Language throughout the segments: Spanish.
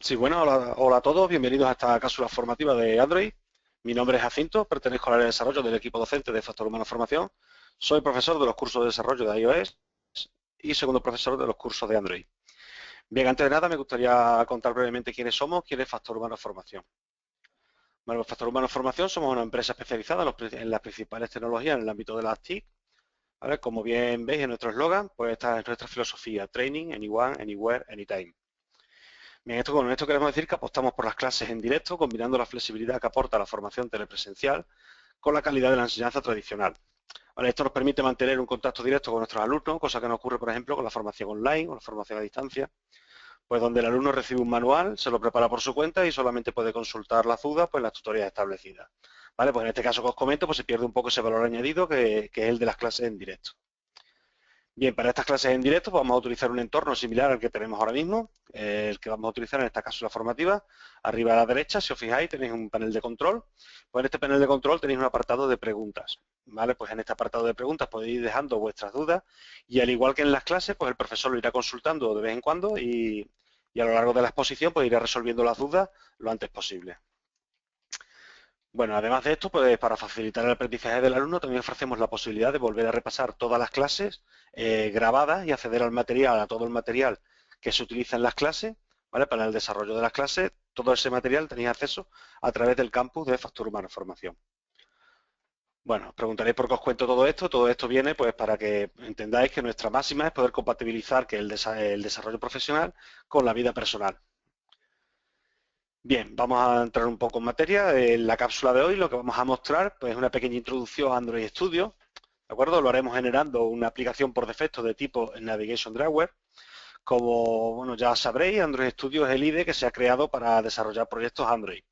Sí, bueno, hola a todos, bienvenidos a esta cápsula formativa de Android. Mi nombre es Jacinto, pertenezco al área de desarrollo del equipo docente de Factor Humano Formación. Soy profesor de los cursos de desarrollo de iOS y segundo profesor de los cursos de Android. Bien, antes de nada me gustaría contar brevemente quiénes somos, quién es Factor Humano Formación. Bueno, Factor Humano Formación somos una empresa especializada en las principales tecnologías en el ámbito de las TIC. ¿Vale? Como bien veis en nuestro eslogan, pues esta es nuestra filosofía: Training, Anyone, Anywhere, Anytime. Bien, con esto queremos decir que apostamos por las clases en directo, combinando la flexibilidad que aporta la formación telepresencial con la calidad de la enseñanza tradicional. Vale, esto nos permite mantener un contacto directo con nuestros alumnos, cosa que no ocurre, por ejemplo, con la formación online o la formación a distancia, pues donde el alumno recibe un manual, se lo prepara por su cuenta y solamente puede consultar las dudas pues, en las tutorías establecidas. Vale, pues en este caso que os comento, pues se pierde un poco ese valor añadido que es el de las clases en directo. Bien, para estas clases en directo vamos a utilizar un entorno similar al que tenemos ahora mismo, el que vamos a utilizar en esta cápsula formativa. Arriba a la derecha, si os fijáis, tenéis un panel de control. Pues en este panel de control tenéis un apartado de preguntas. ¿Vale? Pues en este apartado de preguntas podéis ir dejando vuestras dudas y al igual que en las clases, pues el profesor lo irá consultando de vez en cuando y a lo largo de la exposición pues irá resolviendo las dudas lo antes posible. Bueno, además de esto, pues para facilitar el aprendizaje del alumno también ofrecemos la posibilidad de volver a repasar todas las clases grabadas y acceder al material, a todo el material que se utiliza en las clases, ¿vale? Para el desarrollo de las clases, todo ese material tenéis acceso a través del campus de Factor Humano Formación. Bueno, os preguntaréis por qué os cuento todo esto. Todo esto viene pues para que entendáis que nuestra máxima es poder compatibilizar el desarrollo profesional con la vida personal. Bien, vamos a entrar un poco en materia. En la cápsula de hoy lo que vamos a mostrar pues, es una pequeña introducción a Android Studio. ¿De acuerdo? Lo haremos generando una aplicación por defecto de tipo Navigation Drawer. Como bueno, ya sabréis, Android Studio es el IDE que se ha creado para desarrollar proyectos Android.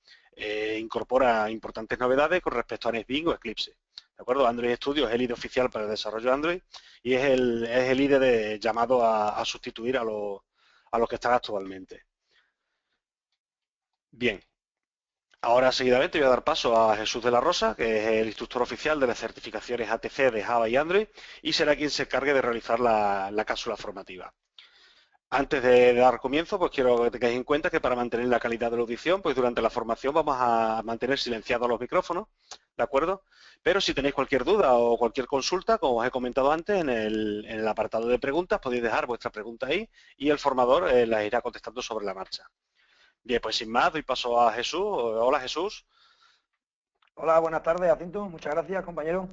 Incorpora importantes novedades con respecto a NetBeans o Eclipse. ¿De acuerdo? Android Studio es el IDE oficial para el desarrollo de Android y es el IDE llamado a sustituir a los que están actualmente. Bien, ahora seguidamente voy a dar paso a Jesús de la Rosa, que es el instructor oficial de las certificaciones ATC de Java y Android, y será quien se encargue de realizar la cápsula formativa. Antes de dar comienzo, pues quiero que tengáis en cuenta que para mantener la calidad de la audición, pues durante la formación vamos a mantener silenciados los micrófonos, ¿de acuerdo? Pero si tenéis cualquier duda o cualquier consulta, como os he comentado antes, en el apartado de preguntas podéis dejar vuestra pregunta ahí y el formador las irá contestando sobre la marcha. Bien, pues sin más, doy paso a Jesús. Hola Jesús. Hola, buenas tardes, Jacinto. Muchas gracias, compañero.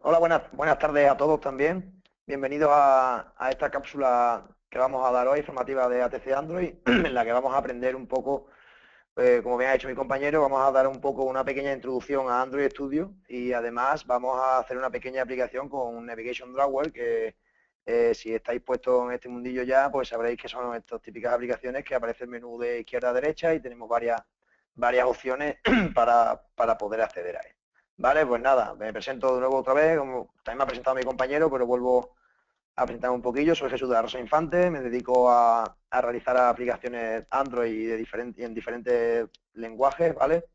Hola, buenas tardes a todos también. Bienvenidos a esta cápsula que vamos a dar hoy, formativa de ATC Android, en la que vamos a aprender un poco, como bien ha hecho mi compañero, vamos a dar un poco una pequeña introducción a Android Studio y además vamos a hacer una pequeña aplicación con Navigation Drawer que si estáis puestos en este mundillo ya, pues sabréis que son estas típicas aplicaciones que aparece el menú de izquierda a derecha y tenemos varias opciones para poder acceder a él. Vale, pues nada, me presento de nuevo otra vez, como también me ha presentado mi compañero, pero vuelvo a presentar un poquillo. Soy Jesús de la Rosa Infante, me dedico a realizar aplicaciones Android en diferentes lenguajes, ¿vale?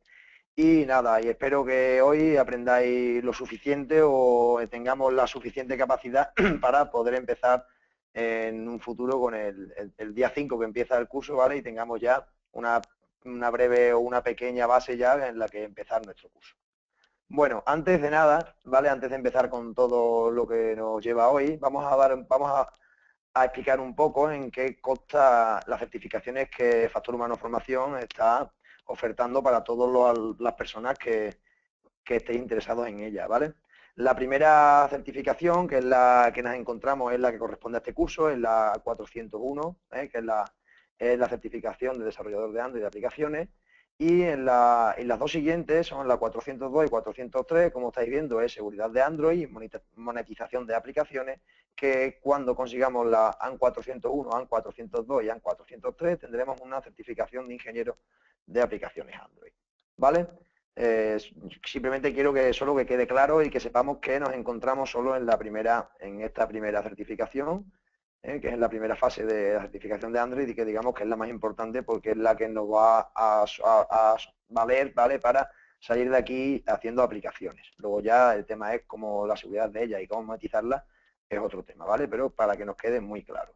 Y nada, y espero que hoy aprendáis lo suficiente o tengamos la suficiente capacidad para poder empezar en un futuro con el día 5 que empieza el curso, ¿vale? Y tengamos ya una breve o una pequeña base ya en la que empezar nuestro curso. Bueno, antes de nada, ¿vale? Antes de empezar con todo lo que nos lleva hoy, vamos a explicar un poco en qué consta las certificaciones que Factor Humano Formación está ofertando para todas las personas que estéis interesados en ella, ¿vale? La primera certificación, que es la que nos encontramos, es la que corresponde a este curso, es la 401, que es la certificación de desarrollador de Android de aplicaciones, y en las dos siguientes son la 402 y 403, como estáis viendo, es seguridad de Android y monetización de aplicaciones, que cuando consigamos la AN 401, AN 402 y AN 403 tendremos una certificación de ingeniero de aplicaciones Android, ¿vale? Simplemente quiero que solo que quede claro y que sepamos que nos encontramos solo en esta primera certificación, que es la primera fase de la certificación de Android y que digamos que es la más importante porque es la que nos va a valer, ¿vale? Para salir de aquí haciendo aplicaciones. Luego ya el tema es cómo la seguridad de ella y cómo monetizarla es otro tema, ¿vale? Pero para que nos quede muy claro.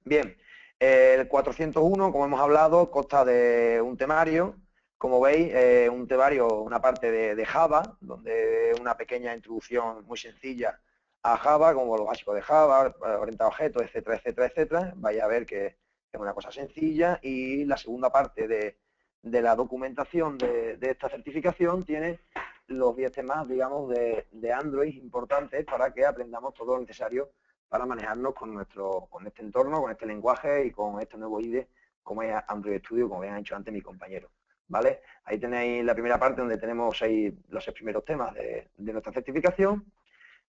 Bien, El 401, como hemos hablado, consta de un temario, como veis, un temario, una parte de Java, donde una pequeña introducción muy sencilla a Java, como lo básico de Java, orientado a objetos, etcétera, etcétera, etcétera. Vais a ver que es una cosa sencilla. Y la segunda parte de la documentación de esta certificación tiene los 10 temas, digamos, de Android importantes para que aprendamos todo lo necesario para manejarnos con este entorno, con este lenguaje y con este nuevo IDE, como es Android Studio, como bien ha dicho antes mi compañero. ¿Vale? Ahí tenéis la primera parte donde tenemos los 6 primeros temas de nuestra certificación.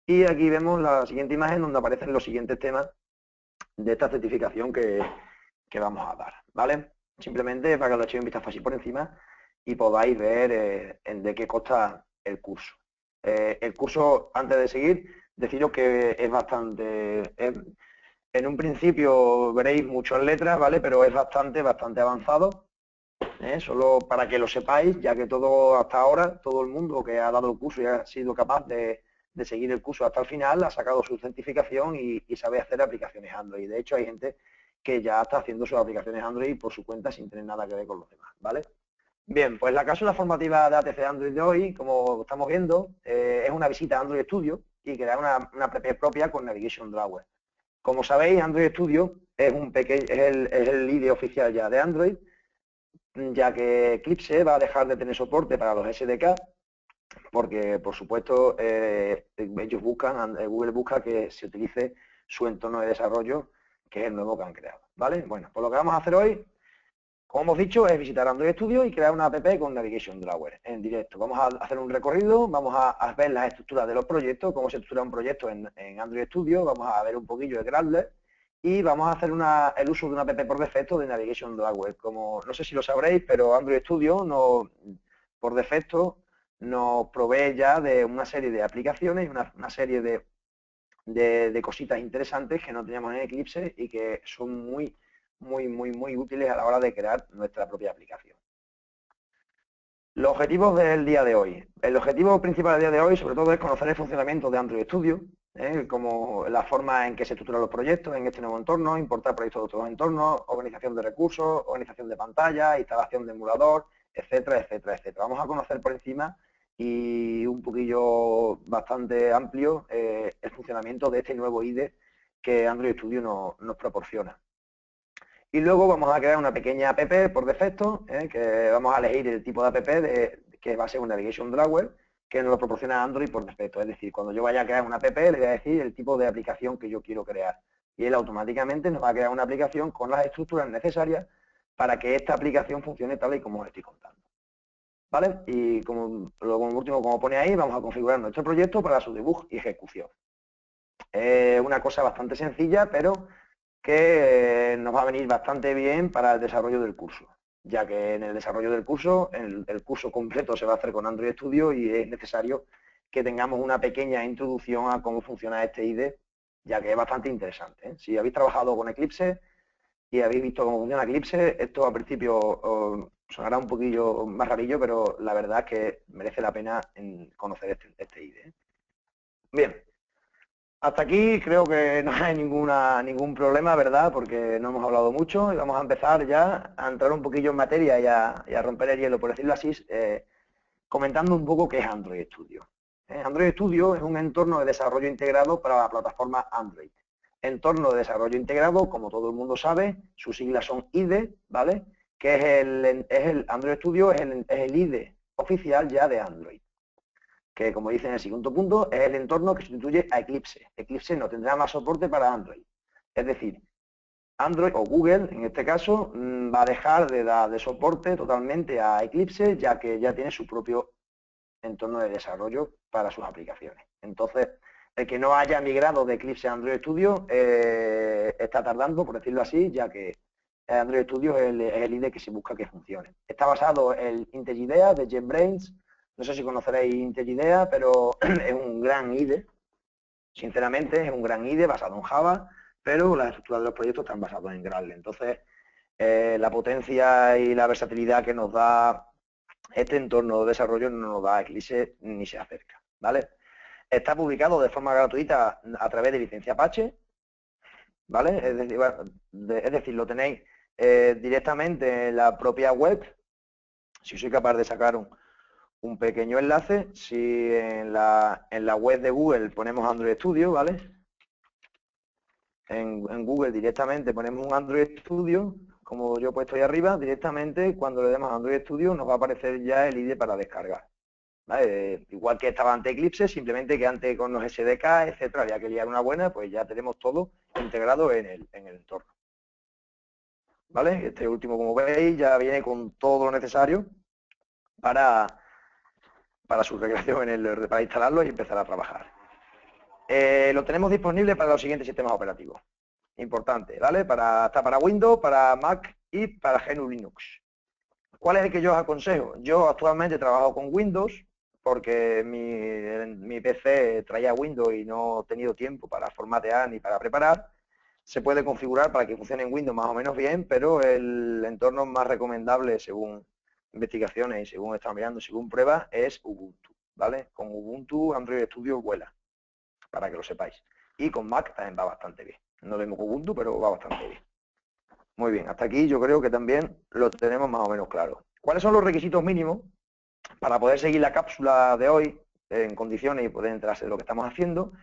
Y aquí vemos la siguiente imagen donde aparecen los siguientes temas de esta certificación que vamos a dar. ¿Vale? Simplemente para que lo echéis un vistazo así por encima y podáis ver de qué consta el curso. El curso, antes de seguir, deciros que es bastante... en un principio veréis muchas letras, ¿vale? Pero es bastante avanzado. Solo para que lo sepáis, ya que hasta ahora, todo el mundo que ha dado el curso y ha sido capaz de seguir el curso hasta el final, ha sacado su certificación y sabe hacer aplicaciones Android. De hecho, hay gente que ya está haciendo sus aplicaciones Android por su cuenta sin tener nada que ver con los demás, ¿vale? Bien, pues la cápsula formativa de ATC Android de hoy, como estamos viendo, es una visita a Android Studio y crear una app propia con Navigation Drawer. Como sabéis, Android Studio es el IDE oficial ya de Android, ya que Eclipse va a dejar de tener soporte para los SDK, porque por supuesto ellos Google busca que se utilice su entorno de desarrollo, que es el nuevo que han creado, ¿vale? Bueno, pues lo que vamos a hacer hoy, como hemos dicho, es visitar Android Studio y crear una app con Navigation Drawer en directo. Vamos a hacer un recorrido, vamos a ver las estructuras de los proyectos, cómo se estructura un proyecto en Android Studio, vamos a ver un poquillo de Gradle y vamos a hacer el uso de una app por defecto de Navigation Drawer. Como no sé si lo sabréis, pero Android Studio por defecto nos provee ya de una serie de aplicaciones, una serie de cositas interesantes que no teníamos en Eclipse y que son muy útiles a la hora de crear nuestra propia aplicación. Los objetivos del día de hoy. El objetivo principal del día de hoy, sobre todo, es conocer el funcionamiento de Android Studio, como la forma en que se estructuran los proyectos en este nuevo entorno, importar proyectos de otros entornos, organización de recursos, organización de pantalla, instalación de emulador, etcétera, etcétera, etcétera. Vamos a conocer por encima y un poquillo bastante amplio el funcionamiento de este nuevo IDE que Android Studio nos proporciona. Y luego vamos a crear una pequeña app por defecto, que vamos a elegir el tipo de app que va a ser un Navigation Drawer, que nos lo proporciona Android por defecto. Es decir, cuando yo vaya a crear una app, le voy a decir el tipo de aplicación que yo quiero crear. Y él automáticamente nos va a crear una aplicación con las estructuras necesarias para que esta aplicación funcione tal y como os estoy contando. ¿Vale? Y como último, como pone ahí, vamos a configurar nuestro proyecto para su debug y ejecución. Es una cosa bastante sencilla, pero que nos va a venir bastante bien para el desarrollo del curso, ya que en el desarrollo del curso, el curso completo se va a hacer con Android Studio y es necesario que tengamos una pequeña introducción a cómo funciona este IDE, ya que es bastante interesante. Si habéis trabajado con Eclipse y habéis visto cómo funciona Eclipse, esto al principio sonará un poquillo más rarillo, pero la verdad es que merece la pena conocer este IDE. Bien. Hasta aquí creo que no hay ningún problema, ¿verdad? Porque no hemos hablado mucho y vamos a empezar ya a entrar un poquillo en materia y a romper el hielo, por decirlo así, comentando un poco qué es Android Studio. Android Studio es un entorno de desarrollo integrado para la plataforma Android. Entorno de desarrollo integrado, como todo el mundo sabe, sus siglas son IDE, ¿vale? Que Android Studio es el IDE oficial ya de Android, que como dice en el segundo punto, es el entorno que sustituye a Eclipse. Eclipse no tendrá más soporte para Android. Es decir, Android o Google, en este caso, va a dejar de dar de soporte totalmente a Eclipse, ya que ya tiene su propio entorno de desarrollo para sus aplicaciones. Entonces, el que no haya migrado de Eclipse a Android Studio está tardando, por decirlo así, ya que Android Studio es el IDE que se busca que funcione. Está basado en IntelliIDEA de JetBrains. No sé si conoceréis IntelliIDEA, pero es un gran IDE. Sinceramente, es un gran IDE basado en Java, pero las estructuras de los proyectos están basados en Gradle. Entonces, la potencia y la versatilidad que nos da este entorno de desarrollo no nos da Eclipse ni se acerca, ¿vale? Está publicado de forma gratuita a través de licencia Apache ¿vale? Es decir, lo tenéis directamente en la propia web. Si soy capaz de sacar un pequeño enlace, si en la web de Google ponemos Android Studio, ¿vale? En Google directamente ponemos un Android Studio, como yo he puesto ahí arriba, directamente cuando le demos a Android Studio nos va a aparecer ya el IDE para descargar. ¿Vale? Igual que estaba ante Eclipse, simplemente que antes con los SDK, etcétera, había que liar una buena, pues ya tenemos todo integrado en el entorno. ¿Vale? Este último, como veis, ya viene con todo lo necesario para, para su recreación para instalarlo y empezar a trabajar. Lo tenemos disponible para los siguientes sistemas operativos. Importante, ¿vale? Está para Windows, para Mac y para GNU Linux. ¿Cuál es el que yo os aconsejo? Yo actualmente trabajo con Windows porque mi PC traía Windows y no he tenido tiempo para formatear ni para preparar. Se puede configurar para que funcione en Windows más o menos bien, pero el entorno más recomendable según investigaciones y según estamos mirando, según pruebas, es Ubuntu, ¿vale? Con Ubuntu Android Studio vuela, para que lo sepáis. Y con Mac también va bastante bien. No lo mismo con Ubuntu, pero va bastante bien. Muy bien, hasta aquí yo creo que también lo tenemos más o menos claro. ¿Cuáles son los requisitos mínimos para poder seguir la cápsula de hoy en condiciones y poder enterarse de lo que estamos haciendo,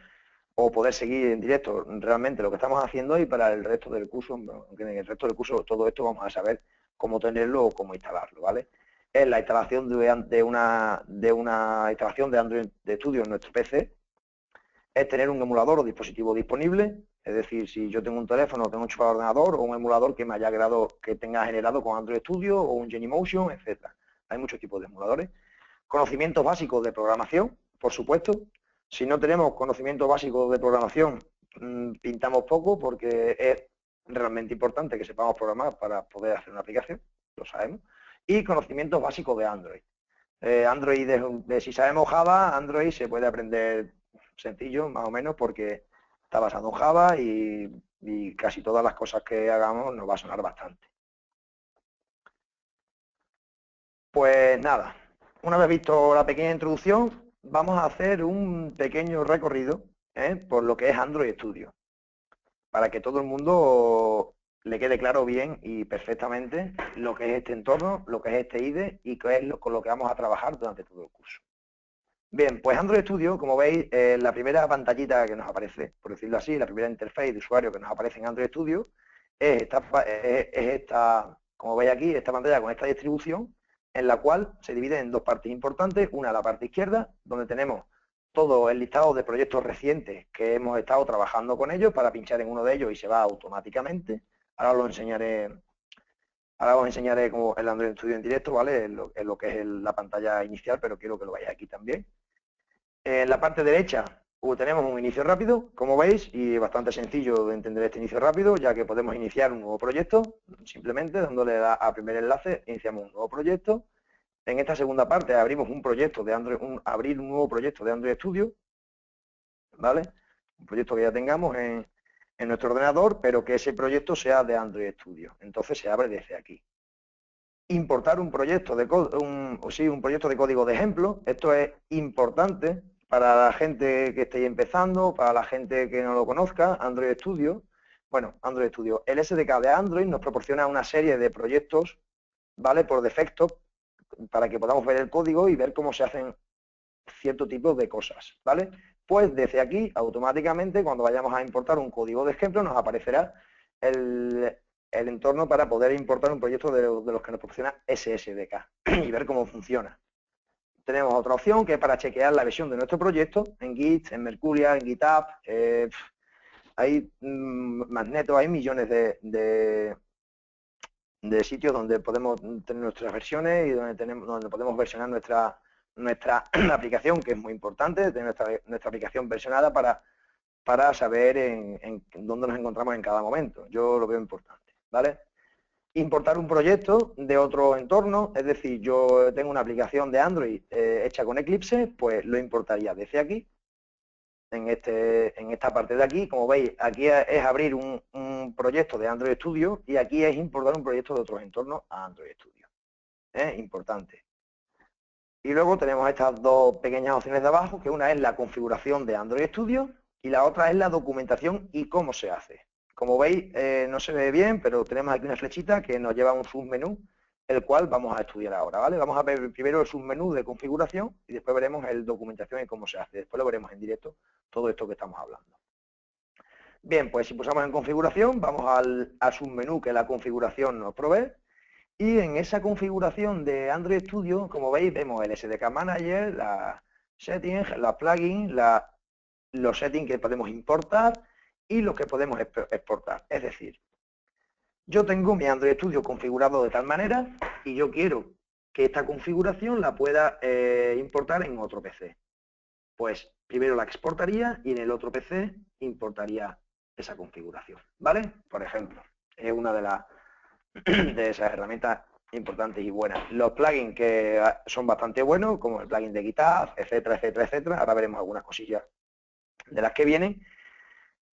o poder seguir en directo realmente lo que estamos haciendo, y para el resto del curso, aunque en el resto del curso todo esto vamos a saber cómo tenerlo o cómo instalarlo, ¿vale? Es la instalación de una instalación de Android de Studio en nuestro PC, es tener un emulador o dispositivo disponible, es decir, si yo tengo un teléfono, tengo un enchufado de ordenador o un emulador que me haya que tenga generado con Android Studio o un Genymotion, etcétera. Hay muchos tipos de emuladores. Conocimientos básicos de programación, por supuesto. Si no tenemos conocimientos básicos de programación, pintamos poco, porque es realmente importante que sepamos programar para poder hacer una aplicación, lo sabemos. Y conocimientos básicos de Android. Si sabemos Java, Android se puede aprender sencillo, más o menos, porque está basado en Java y casi todas las cosas que hagamos nos va a sonar bastante. Pues nada, una vez visto la pequeña introducción, vamos a hacer un pequeño recorrido por lo que es Android Studio, para que todo el mundo le quede claro bien y perfectamente lo que es este entorno, lo que es este IDE y qué es con lo que vamos a trabajar durante todo el curso. Bien, pues Android Studio, como veis, la primera pantallita que nos aparece, por decirlo así, la primera interfaz de usuario que nos aparece en Android Studio es esta, como veis aquí, esta pantalla con esta distribución, en la cual se divide en dos partes importantes. Una, la parte izquierda, donde tenemos todo el listado de proyectos recientes que hemos estado trabajando con ellos, para pinchar en uno de ellos y se va automáticamente. Ahora os enseñaré como el Android Studio en directo, ¿vale? En lo que es la pantalla inicial, pero quiero que lo veáis aquí también. En la parte derecha tenemos un inicio rápido, como veis, y bastante sencillo de entender este inicio rápido, ya que podemos iniciar un nuevo proyecto, simplemente dándole a primer enlace, iniciamos un nuevo proyecto. En esta segunda parte abrimos un proyecto de Android, abrir un nuevo proyecto de Android Studio, ¿vale? Un proyecto que ya tengamos en nuestro ordenador, pero que ese proyecto sea de Android Studio. Entonces se abre desde aquí. Importar un proyecto de un proyecto de código de ejemplo. Esto es importante para la gente que esté empezando, para la gente que no lo conozca. Android Studio. Bueno, Android Studio. El SDK de Android nos proporciona una serie de proyectos, ¿vale? Por defecto, para que podamos ver el código y ver cómo se hacen cierto tipo de cosas, ¿vale? Pues desde aquí, automáticamente, cuando vayamos a importar un código de ejemplo, nos aparecerá el entorno para poder importar un proyecto de los que nos proporciona SSDK y ver cómo funciona. Tenemos otra opción, que es para chequear la versión de nuestro proyecto en Git, en Mercurial, en GitHub. Hay Magneto, hay millones de sitios donde podemos tener nuestras versiones y donde podemos versionar nuestra aplicación, que es muy importante, tener nuestra aplicación versionada para saber en dónde nos encontramos en cada momento. Yo lo veo importante, ¿vale? Importar un proyecto de otro entorno, es decir, yo tengo una aplicación de Android hecha con Eclipse, pues lo importaría desde aquí, en esta parte de aquí. Como veis, aquí es abrir un proyecto de Android Studio y aquí es importar un proyecto de otros entornos a Android Studio. Importante. Y luego tenemos estas dos pequeñas opciones de abajo, que una es la configuración de Android Studio y la otra es la documentación y cómo se hace. Como veis, no se ve bien, pero tenemos aquí una flechita que nos lleva a un submenú, el cual vamos a estudiar ahora, ¿vale? Vamos a ver primero el submenú de configuración y después veremos el documentación y cómo se hace. Después lo veremos en directo, todo esto que estamos hablando. Bien, pues si pulsamos en configuración, vamos al submenú que la configuración nos provee. Y en esa configuración de Android Studio, como veis, vemos el SDK Manager, la settings, la plugins, los settings que podemos importar y los que podemos exportar. Es decir, yo tengo mi Android Studio configurado de tal manera y yo quiero que esta configuración la pueda importar en otro PC. Pues primero la exportaría y en el otro PC importaría esa configuración, ¿vale? Por ejemplo, es una de esas herramientas importantes y buenas. Los plugins que son bastante buenos, como el plugin de GitHub, etcétera, etcétera, etcétera. Ahora veremos algunas cosillas de las que vienen.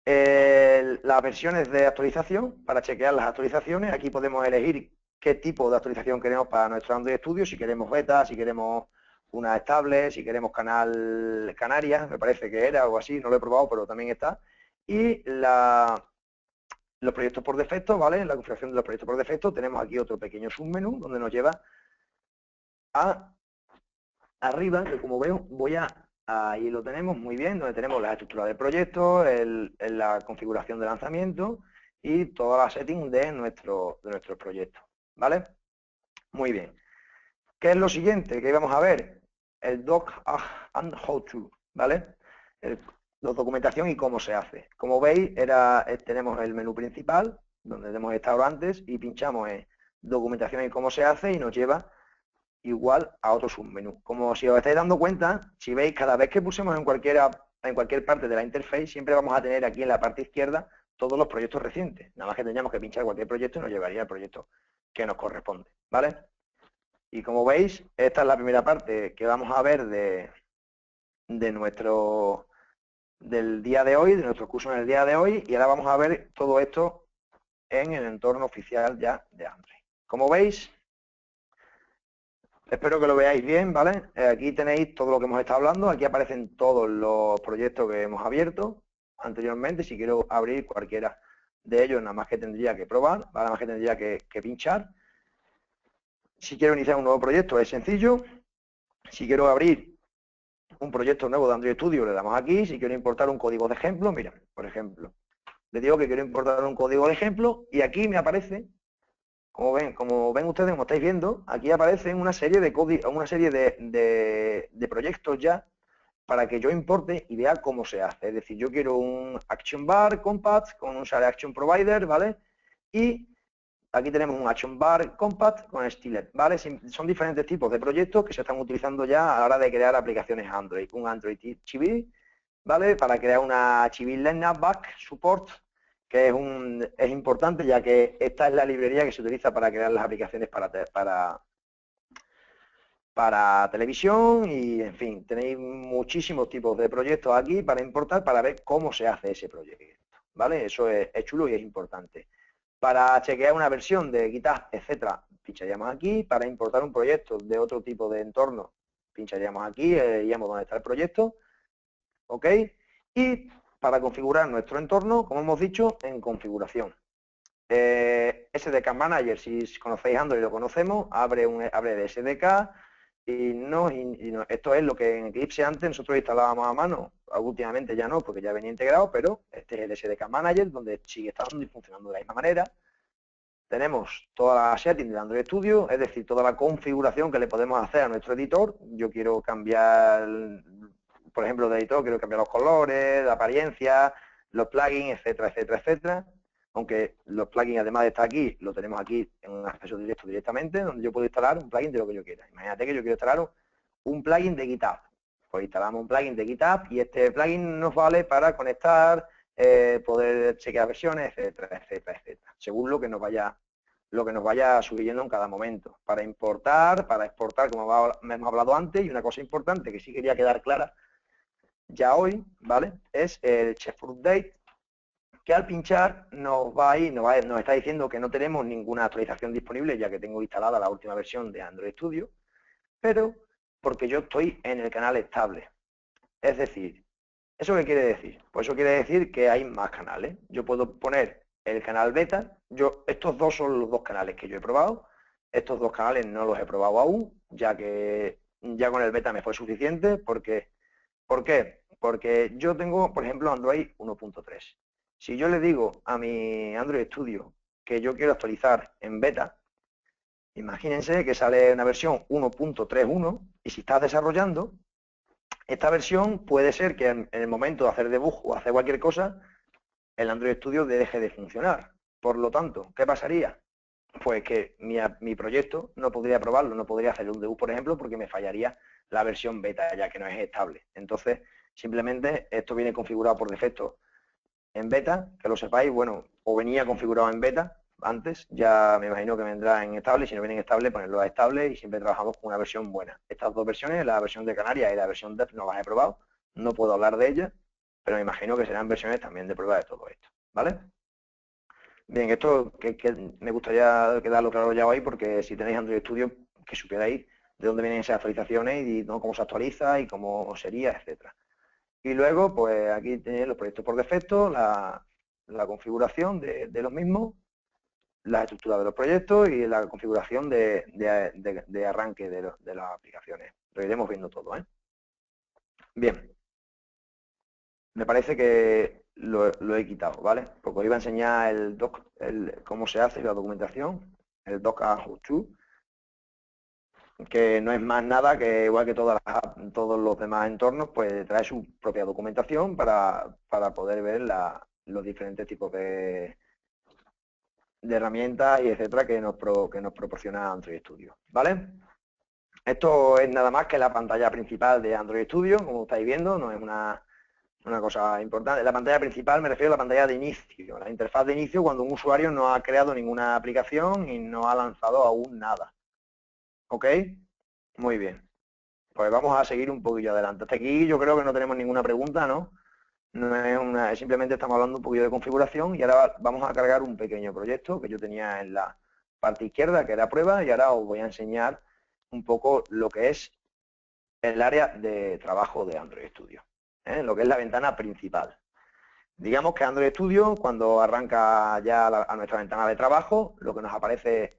Las versiones de actualización, para chequear las actualizaciones, aquí podemos elegir qué tipo de actualización queremos para nuestro Android Studio, si queremos beta, si queremos una estable, si queremos canal Canarias, me parece que era o así, no lo he probado, pero también está. Y los proyectos por defecto, ¿vale? En la configuración de los proyectos por defecto tenemos aquí otro pequeño submenú donde nos lleva a arriba, que como veo, ahí lo tenemos muy bien, donde tenemos la estructura del proyecto, la configuración de lanzamiento y todas las settings de nuestro proyecto, ¿vale? Muy bien. ¿Qué es lo siguiente que vamos a ver? El doc and how to, ¿vale? La documentación y cómo se hace. Como veis, tenemos el menú principal, donde hemos estado antes, y pinchamos en documentación y cómo se hace y nos lleva igual a otro submenú. Como si os estáis dando cuenta, si veis, cada vez que pulsemos en cualquier parte de la interface, siempre vamos a tener aquí en la parte izquierda todos los proyectos recientes. Nada más que tendríamos que pinchar cualquier proyecto y nos llevaría al proyecto que nos corresponde, ¿vale? Y como veis, esta es la primera parte que vamos a ver del día de hoy, de nuestro curso en el día de hoy, y ahora vamos a ver todo esto en el entorno oficial ya de Android. Como veis, espero que lo veáis bien, ¿vale? Aquí tenéis todo lo que hemos estado hablando, aquí aparecen todos los proyectos que hemos abierto anteriormente. Si quiero abrir cualquiera de ellos, nada más que tendría que probar, nada más que tendría que pinchar. Si quiero iniciar un nuevo proyecto es sencillo. Si quiero abrir un proyecto nuevo de Android Studio, le damos aquí. Si quiero importar un código de ejemplo, mira, por ejemplo, le digo que quiero importar un código de ejemplo y aquí me aparece, como ven ustedes, como estáis viendo, aquí aparecen una serie de proyectos ya para que yo importe y vea cómo se hace. Es decir, yo quiero un Action Bar Compact con un Share Action Provider, ¿vale? Y aquí tenemos un Action Bar Compact con Steeled, ¿vale? Son diferentes tipos de proyectos que se están utilizando ya a la hora de crear aplicaciones Android. Un Android Chibi, ¿vale? Para crear una Chibi Back Support, que es importante ya que esta es la librería que se utiliza para crear las aplicaciones para televisión y, en fin, tenéis muchísimos tipos de proyectos aquí para importar para ver cómo se hace ese proyecto, ¿vale? Eso es chulo y es importante. Para chequear una versión de GitHub, etcétera, pincharíamos aquí. Para importar un proyecto de otro tipo de entorno, pincharíamos aquí, iríamos donde está el proyecto, ¿ok? Y para configurar nuestro entorno, como hemos dicho, en configuración. SDK Manager, si conocéis Android y lo conocemos, abre el SDK esto es lo que en Eclipse antes nosotros instalábamos a mano. Últimamente ya no, porque ya venía integrado, pero este es el SDK Manager, donde sigue estando y funcionando de la misma manera. Tenemos toda la setting de Android Studio, es decir, toda la configuración que le podemos hacer a nuestro editor. Yo quiero cambiar, por ejemplo, de editor, quiero cambiar los colores, la apariencia, los plugins, etcétera, etcétera, etcétera. Aunque los plugins, además de estar aquí, lo tenemos aquí en un acceso directo directamente, donde yo puedo instalar un plugin de lo que yo quiera. Imagínate que yo quiero instalar un plugin de GitHub. Pues instalamos un plugin de GitHub y este plugin nos vale para conectar, poder chequear versiones, etcétera, etcétera, etcétera, según lo que nos vaya subiendo en cada momento. Para importar, para exportar, como hemos hablado antes, y una cosa importante que sí quería quedar clara ya hoy, ¿vale? Es el Chef Update, que al pinchar nos está diciendo que no tenemos ninguna actualización disponible, ya que tengo instalada la última versión de Android Studio, pero porque yo estoy en el canal estable. Es decir, ¿eso qué quiere decir? Pues eso quiere decir que hay más canales. Yo puedo poner el canal beta. Estos dos son los dos canales que yo he probado. Estos dos canales no los he probado aún, ya que ya con el beta me fue suficiente. ¿Por qué? Porque yo tengo, por ejemplo, Android 1.3. Si yo le digo a mi Android Studio que yo quiero actualizar en beta, imagínense que sale una versión 1.31 y si estás desarrollando, esta versión puede ser que en el momento de hacer debug o hacer cualquier cosa, el Android Studio deje de funcionar. Por lo tanto, ¿qué pasaría? Pues que mi proyecto no podría probarlo, no podría hacer un debug, por ejemplo, porque me fallaría la versión beta, ya que no es estable. Entonces, simplemente esto viene configurado por defecto en beta, que lo sepáis, bueno, o venía configurado en beta antes, ya me imagino que vendrá en estable, si no viene en estable, ponerlo a estable y siempre trabajamos con una versión buena. Estas dos versiones, la versión de Canarias y la versión Dev, no las he probado, no puedo hablar de ellas, pero me imagino que serán versiones también de prueba de todo esto, ¿vale? Bien, esto que me gustaría quedarlo claro ya hoy, porque si tenéis Android Studio, que supierais de dónde vienen esas actualizaciones y ¿no? cómo se actualiza y cómo sería, etcétera. Y luego, pues aquí tenéis los proyectos por defecto, la configuración de los mismos, la estructura de los proyectos y la configuración de arranque de las aplicaciones. Lo iremos viendo todo, ¿eh? Bien, me parece que lo he quitado, ¿vale? Porque os iba a enseñar cómo se hace la documentación, el Docker How To, que no es más nada que igual que todos los demás entornos, pues trae su propia documentación para poder ver los diferentes tipos de herramientas y etcétera que nos proporciona Android Studio, ¿vale? Esto es nada más que la pantalla principal de Android Studio, como estáis viendo, no es una cosa importante. La pantalla principal me refiero a la pantalla de inicio, la interfaz de inicio cuando un usuario no ha creado ninguna aplicación y no ha lanzado aún nada. ¿Ok? Muy bien. Pues vamos a seguir un poquillo adelante. Hasta aquí yo creo que no tenemos ninguna pregunta, ¿no? No es simplemente estamos hablando un poquillo de configuración y ahora vamos a cargar un pequeño proyecto que yo tenía en la parte izquierda, que era prueba, y ahora os voy a enseñar un poco lo que es el área de trabajo de Android Studio, lo que es la ventana principal. Digamos que Android Studio, cuando arranca ya a nuestra ventana de trabajo, lo que nos aparece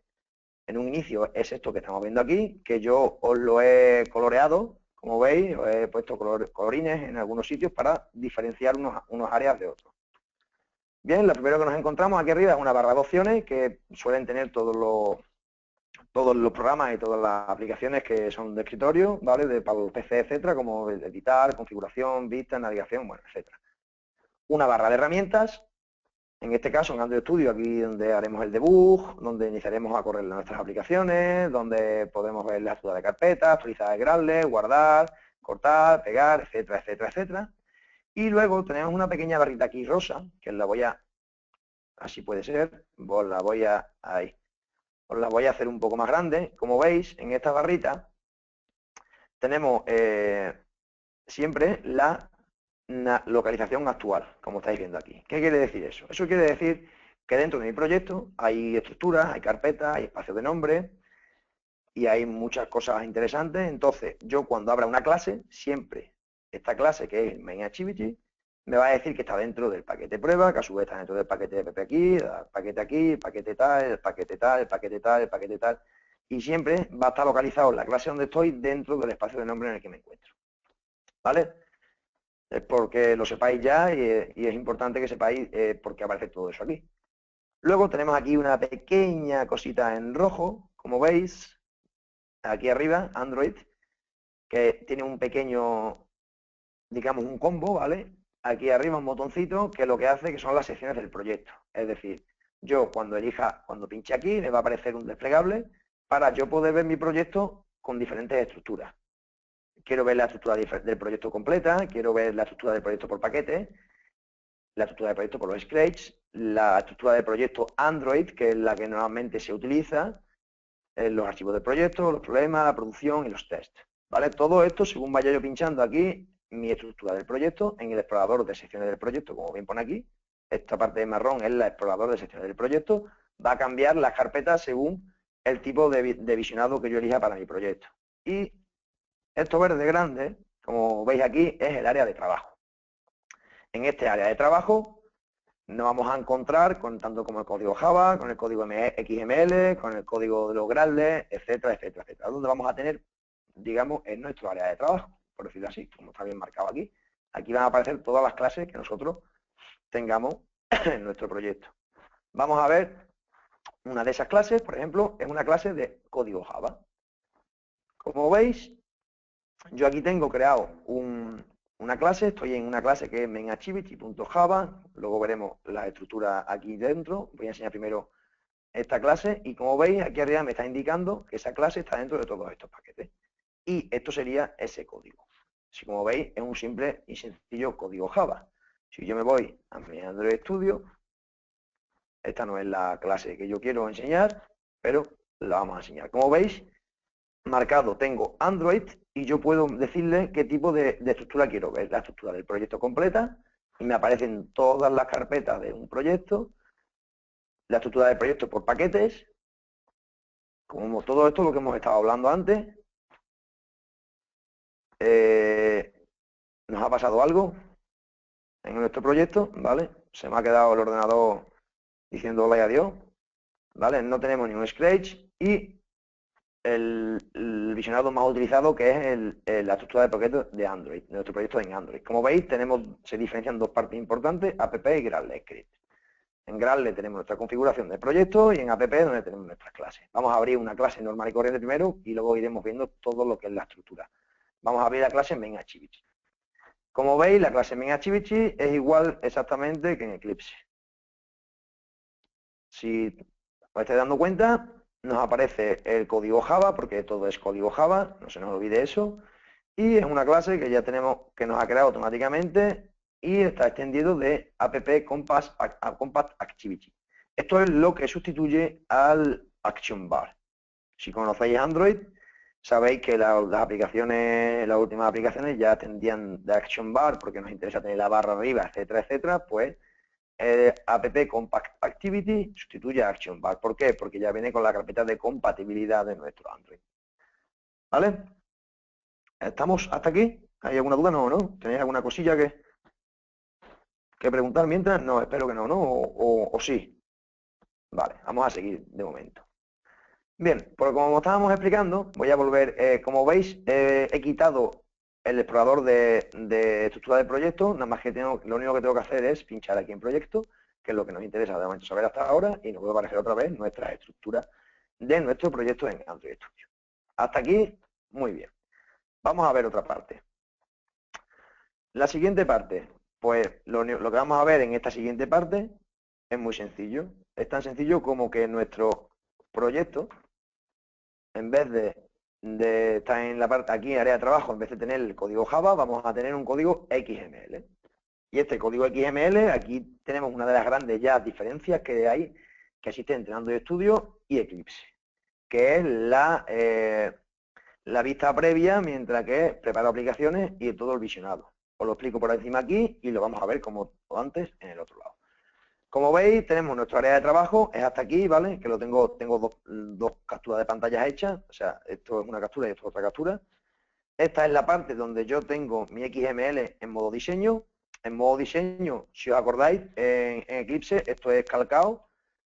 en un inicio es esto que estamos viendo aquí, que yo os lo he coloreado, como veis, os he puesto colorines en algunos sitios para diferenciar unos áreas de otros. Bien, lo primero que nos encontramos aquí arriba es una barra de opciones que suelen tener todos los programas y todas las aplicaciones que son de escritorio, ¿vale? Para los PC, etcétera, como editar, configuración, vista, navegación, bueno, etcétera. Una barra de herramientas, en este caso en Android Studio, aquí donde haremos el debug, donde iniciaremos a correr nuestras aplicaciones, donde podemos ver la estructura de carpetas, actualizar el Gradle, guardar, cortar, pegar, etcétera, etcétera, etcétera. Y luego tenemos una pequeña barrita aquí rosa, que la voy a, así puede ser, os la voy a hacer un poco más grande. Como veis, en esta barrita tenemos siempre la localización actual, como estáis viendo aquí. ¿Qué quiere decir eso? Eso quiere decir que dentro de mi proyecto hay estructuras, hay carpetas, hay espacios de nombre y hay muchas cosas interesantes. Entonces, yo cuando abra una clase, siempre esta clase, que es Main Activity, me va a decir que está dentro del paquete prueba, que a su vez está dentro del paquete de PP aquí, el paquete tal, el paquete tal, el paquete tal, el paquete tal. Y siempre va a estar localizado la clase donde estoy dentro del espacio de nombre en el que me encuentro. ¿Vale? Es porque lo sepáis ya y es importante que sepáis por qué aparece todo eso aquí. Luego tenemos aquí una pequeña cosita en rojo, como veis, aquí arriba, Android, que tiene un pequeño, digamos, un combo, ¿vale? Aquí arriba un botoncito que lo que hace que son las secciones del proyecto. Es decir, yo cuando pinche aquí, me va a aparecer un desplegable para yo poder ver mi proyecto con diferentes estructuras. Quiero ver la estructura del proyecto completa, quiero ver la estructura del proyecto por paquete, la estructura del proyecto por los scripts, la estructura del proyecto Android, que es la que normalmente se utiliza, los archivos del proyecto, los problemas, la producción y los tests. ¿Vale? Todo esto, según vaya yo pinchando aquí, mi estructura del proyecto, en el explorador de secciones del proyecto, como bien pone aquí, esta parte de marrón es el explorador de secciones del proyecto, va a cambiar las carpetas según el tipo de visionado que yo elija para mi proyecto. Y esto verde grande, como veis aquí, es el área de trabajo. En este área de trabajo nos vamos a encontrar con tanto como el código Java, con el código XML, con el código de los Gradle, etcétera, etcétera, etcétera, donde vamos a tener, digamos, en nuestro área de trabajo, por decirlo así, como está bien marcado aquí. Aquí van a aparecer todas las clases que nosotros tengamos en nuestro proyecto. Vamos a ver una de esas clases, por ejemplo, es una clase de código Java. Como veis, yo aquí tengo creado una clase, estoy en una clase que es mainActivity.java, luego veremos la estructura aquí dentro. Voy a enseñar primero esta clase y como veis aquí arriba me está indicando que esa clase está dentro de todos estos paquetes. Y esto sería ese código. Si como veis es un simple y sencillo código Java. Si yo me voy a mi Android Studio, esta no es la clase que yo quiero enseñar, pero la vamos a enseñar. Como veis, marcado tengo Android y yo puedo decirle qué tipo de estructura quiero ver. La estructura del proyecto completa y me aparecen todas las carpetas de un proyecto, la estructura del proyecto por paquetes, como todo esto lo que hemos estado hablando antes. Nos ha pasado algo en nuestro proyecto, ¿vale? Se me ha quedado el ordenador diciendo hola y adiós, ¿vale? No tenemos ni un scratch y el visionado más utilizado que es la estructura de paquetes de Android, de nuestro proyecto en Android. Como veis, se diferencian dos partes importantes, app y Gradle Script. En Gradle tenemos nuestra configuración de proyecto y en app donde tenemos nuestras clases. Vamos a abrir una clase normal y corriente primero y luego iremos viendo todo lo que es la estructura. Vamos a abrir la clase MainActivity. Como veis, la clase MainActivity es igual exactamente que en Eclipse. Si os estáis dando cuenta, nos aparece el código Java, porque todo es código Java, no se nos olvide eso, y es una clase que ya tenemos, que nos ha creado automáticamente y está extendido de app compact activity. Esto es lo que sustituye al action bar. Si conocéis Android, sabéis que las aplicaciones, las últimas aplicaciones ya tendían de action bar porque nos interesa tener la barra arriba, etcétera, etcétera, pues app compact activity sustituye a action bar. ¿Por qué? Porque ya viene con la carpeta de compatibilidad de nuestro Android. ¿Vale? ¿Estamos hasta aquí? ¿Hay alguna duda? No, ¿no? ¿Tenéis alguna cosilla que preguntar mientras? No, espero que no, ¿no? O sí. Vale, vamos a seguir de momento. Bien, pues como estábamos explicando, voy a volver, como veis, he quitado el explorador de estructura de proyecto, nada más que lo único que tengo que hacer es pinchar aquí en proyecto, que es lo que nos interesa de momento saber hasta ahora, y nos vuelve a aparecer otra vez nuestra estructura de nuestro proyecto en Android Studio. Hasta aquí, muy bien. Vamos a ver otra parte. La siguiente parte, pues lo que vamos a ver en esta siguiente parte es muy sencillo. Es tan sencillo como que nuestro proyecto, en vez de estar en la parte aquí en área de trabajo, en vez de tener el código Java, vamos a tener un código XML. Y este código XML, aquí tenemos una de las grandes ya diferencias que hay que existen entre Android Studio y Eclipse, que es la vista previa mientras que preparo aplicaciones y todo el visionado. Os lo explico por encima aquí y lo vamos a ver como antes en el otro lado. Como veis, tenemos nuestro área de trabajo, es hasta aquí, ¿vale? Que tengo dos capturas de pantallas hechas, o sea, esto es una captura y esto es otra captura. Esta es la parte donde yo tengo mi XML en modo diseño. En modo diseño, si os acordáis, en Eclipse esto es calcado,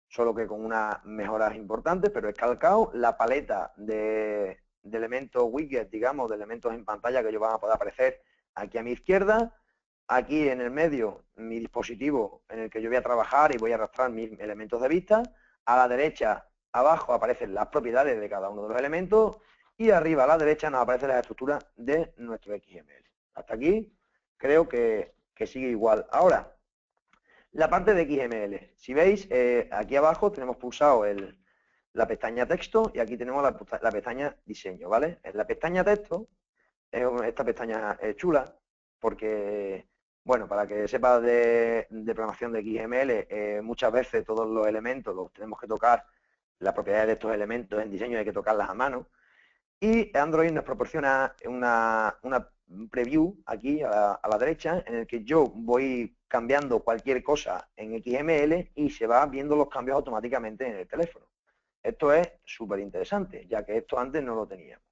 solo que con unas mejoras importantes, pero es calcado. La paleta de elementos widget, digamos, de elementos en pantalla que ellos van a poder aparecer aquí a mi izquierda. Aquí en el medio, mi dispositivo en el que yo voy a trabajar y voy a arrastrar mis elementos de vista. A la derecha, abajo, aparecen las propiedades de cada uno de los elementos. Y arriba a la derecha nos aparece la estructura de nuestro XML. Hasta aquí creo que sigue igual. Ahora, la parte de XML. Si veis, aquí abajo tenemos pulsado la pestaña texto y aquí tenemos la pestaña diseño, ¿vale? En la pestaña texto, esta pestaña es chula porque, bueno, para que sepas de programación de XML, muchas veces todos los elementos los tenemos que tocar, las propiedades de estos elementos en diseño hay que tocarlas a mano. Y Android nos proporciona una preview aquí a la derecha en el que yo voy cambiando cualquier cosa en XML y se va viendo los cambios automáticamente en el teléfono. Esto es súper interesante, ya que esto antes no lo teníamos.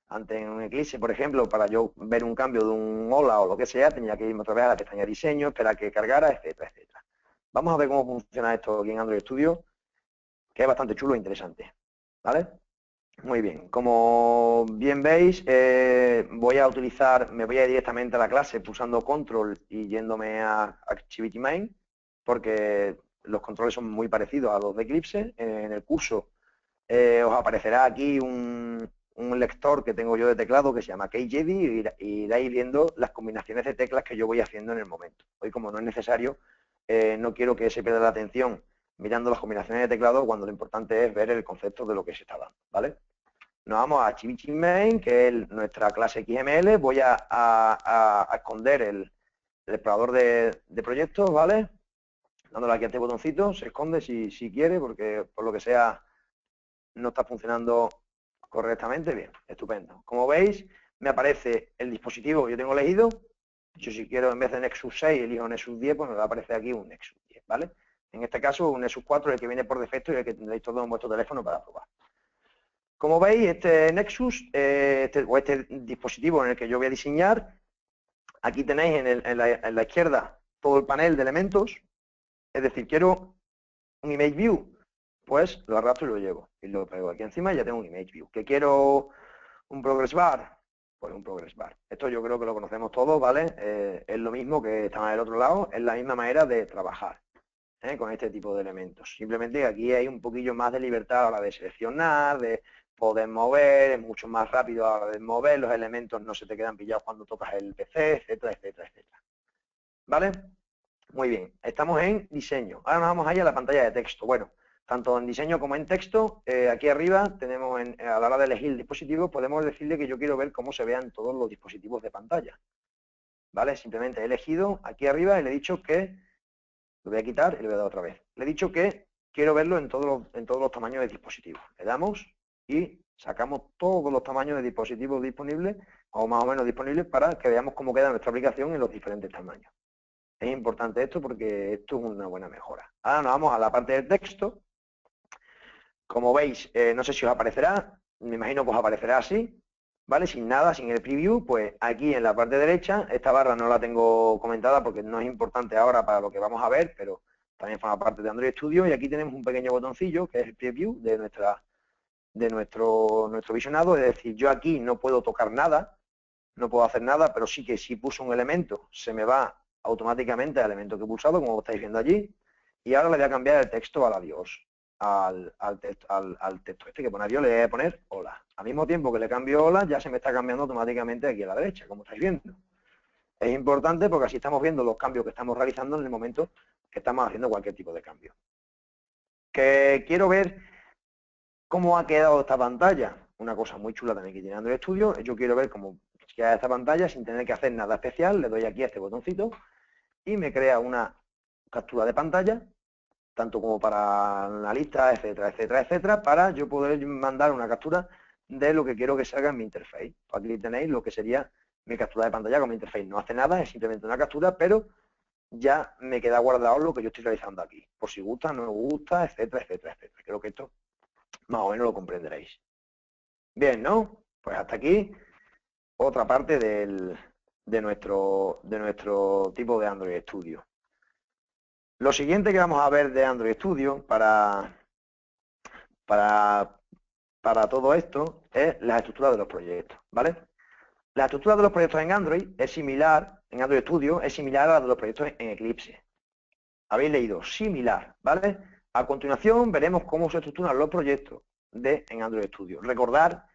Antes en un Eclipse, por ejemplo, para yo ver un cambio de un hola o lo que sea, tenía que irme otra vez a la pestaña diseño, esperar que cargara, etcétera, etcétera. Vamos a ver cómo funciona esto aquí en Android Studio, que es bastante chulo e interesante, ¿vale? Muy bien, como bien veis, me voy a ir directamente a la clase pulsando control y yéndome a Activity Main, porque los controles son muy parecidos a los de Eclipse. En el curso os aparecerá aquí un lector que tengo yo de teclado que se llama KJD y iréis viendo las combinaciones de teclas que yo voy haciendo en el momento. Hoy, como no es necesario, no quiero que se pierda la atención mirando las combinaciones de teclado cuando lo importante es ver el concepto de lo que se está dando, ¿vale? Nos vamos a Activity Main, que es nuestra clase XML. Voy a esconder el explorador de proyectos, ¿vale? Dándole aquí a este botoncito, se esconde si quiere, porque por lo que sea no está funcionando correctamente. Bien, estupendo. Como veis, me aparece el dispositivo que yo tengo elegido. Yo, si quiero, en vez de Nexus 6, elijo Nexus 10, pues me va a aparecer aquí un Nexus 10, ¿vale? En este caso, un Nexus 4 es el que viene por defecto y el que tendréis todos en vuestro teléfono para probar. Como veis, este Nexus, este dispositivo en el que yo voy a diseñar, aquí tenéis en la izquierda todo el panel de elementos. Es decir, quiero un Image View, pues lo arrastro y lo llevo. Y lo pego aquí encima y ya tengo un Image View. ¿Que quiero un Progress Bar? Pues un Progress Bar. Esto yo creo que lo conocemos todos, ¿vale? Es lo mismo que está del otro lado, es la misma manera de trabajar con este tipo de elementos. Simplemente que aquí hay un poquillo más de libertad a la hora de seleccionar, de poder mover, es mucho más rápido a la hora de mover, los elementos no se te quedan pillados cuando tocas el PC, etcétera, etcétera, etcétera. ¿Vale? Muy bien, estamos en diseño. Ahora nos vamos a ir a la pantalla de texto. Bueno, tanto en diseño como en texto, aquí arriba tenemos, a la hora de elegir el dispositivo, podemos decirle que yo quiero ver cómo se vean todos los dispositivos de pantalla. ¿Vale? Simplemente he elegido aquí arriba y le he dicho que, lo voy a quitar y le voy a dar otra vez. Le he dicho que quiero verlo en todos los tamaños de dispositivos. Le damos y sacamos todos los tamaños de dispositivos disponibles, o más o menos disponibles, para que veamos cómo queda nuestra aplicación en los diferentes tamaños. Es importante esto porque esto es una buena mejora. Ahora nos vamos a la parte del texto. Como veis, no sé si os aparecerá, me imagino que os aparecerá así, ¿vale? Sin nada, sin el preview, pues aquí en la parte derecha, esta barra no la tengo comentada porque no es importante ahora para lo que vamos a ver, pero también forma parte de Android Studio, y aquí tenemos un pequeño botoncillo que es el preview de nuestro visionado. Es decir, yo aquí no puedo tocar nada, no puedo hacer nada, pero sí que si pulso un elemento se me va automáticamente al elemento que he pulsado, como estáis viendo allí. Y ahora le voy a cambiar el texto al adiós, al texto este que pone adiós, le voy a poner hola. Al mismo tiempo que le cambio hola, ya se me está cambiando automáticamente aquí a la derecha, como estáis viendo. Es importante porque así estamos viendo los cambios que estamos realizando en el momento que estamos haciendo cualquier tipo de cambio. Que quiero ver cómo ha quedado esta pantalla. Una cosa muy chula también que tiene Android Studio, yo quiero ver cómo queda esta pantalla sin tener que hacer nada especial. Le doy aquí a este botoncito y me crea una captura de pantalla, tanto como para la lista, etcétera, etcétera, etcétera, para yo poder mandar una captura de lo que quiero que salga en mi interface. Aquí tenéis lo que sería mi captura de pantalla con mi interface. No hace nada, es simplemente una captura, pero ya me queda guardado lo que yo estoy realizando aquí. Por si gusta, no me gusta, etcétera, etcétera, etcétera. Creo que esto más o menos lo comprenderéis. Bien, ¿no? Pues hasta aquí otra parte de nuestro tipo de Android Studio. Lo siguiente que vamos a ver de Android Studio para todo esto es la estructura de los proyectos, ¿vale? La estructura de los proyectos en Android es similar, en Android Studio, es similar a la de los proyectos en Eclipse. Habéis leído similar, ¿vale? A continuación veremos cómo se estructuran los proyectos en Android Studio. Recordar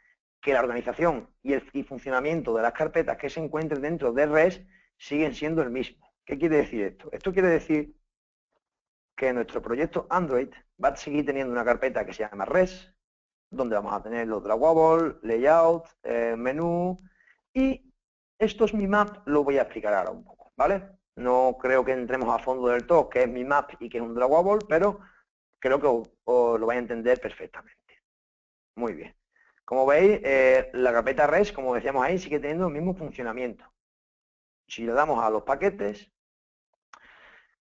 que la organización y el funcionamiento de las carpetas que se encuentren dentro de REST siguen siendo el mismo. ¿Qué quiere decir esto? Esto quiere decir que nuestro proyecto Android va a seguir teniendo una carpeta que se llama REST, donde vamos a tener los drawables, layout, menú, y estos mi map lo voy a explicar ahora un poco, ¿vale? No creo que entremos a fondo del todo qué es mi map y qué es un drawable, pero creo que os lo vais a entender perfectamente. Muy bien. Como veis, la carpeta REST, como decíamos ahí, sigue teniendo el mismo funcionamiento. Si le damos a los paquetes,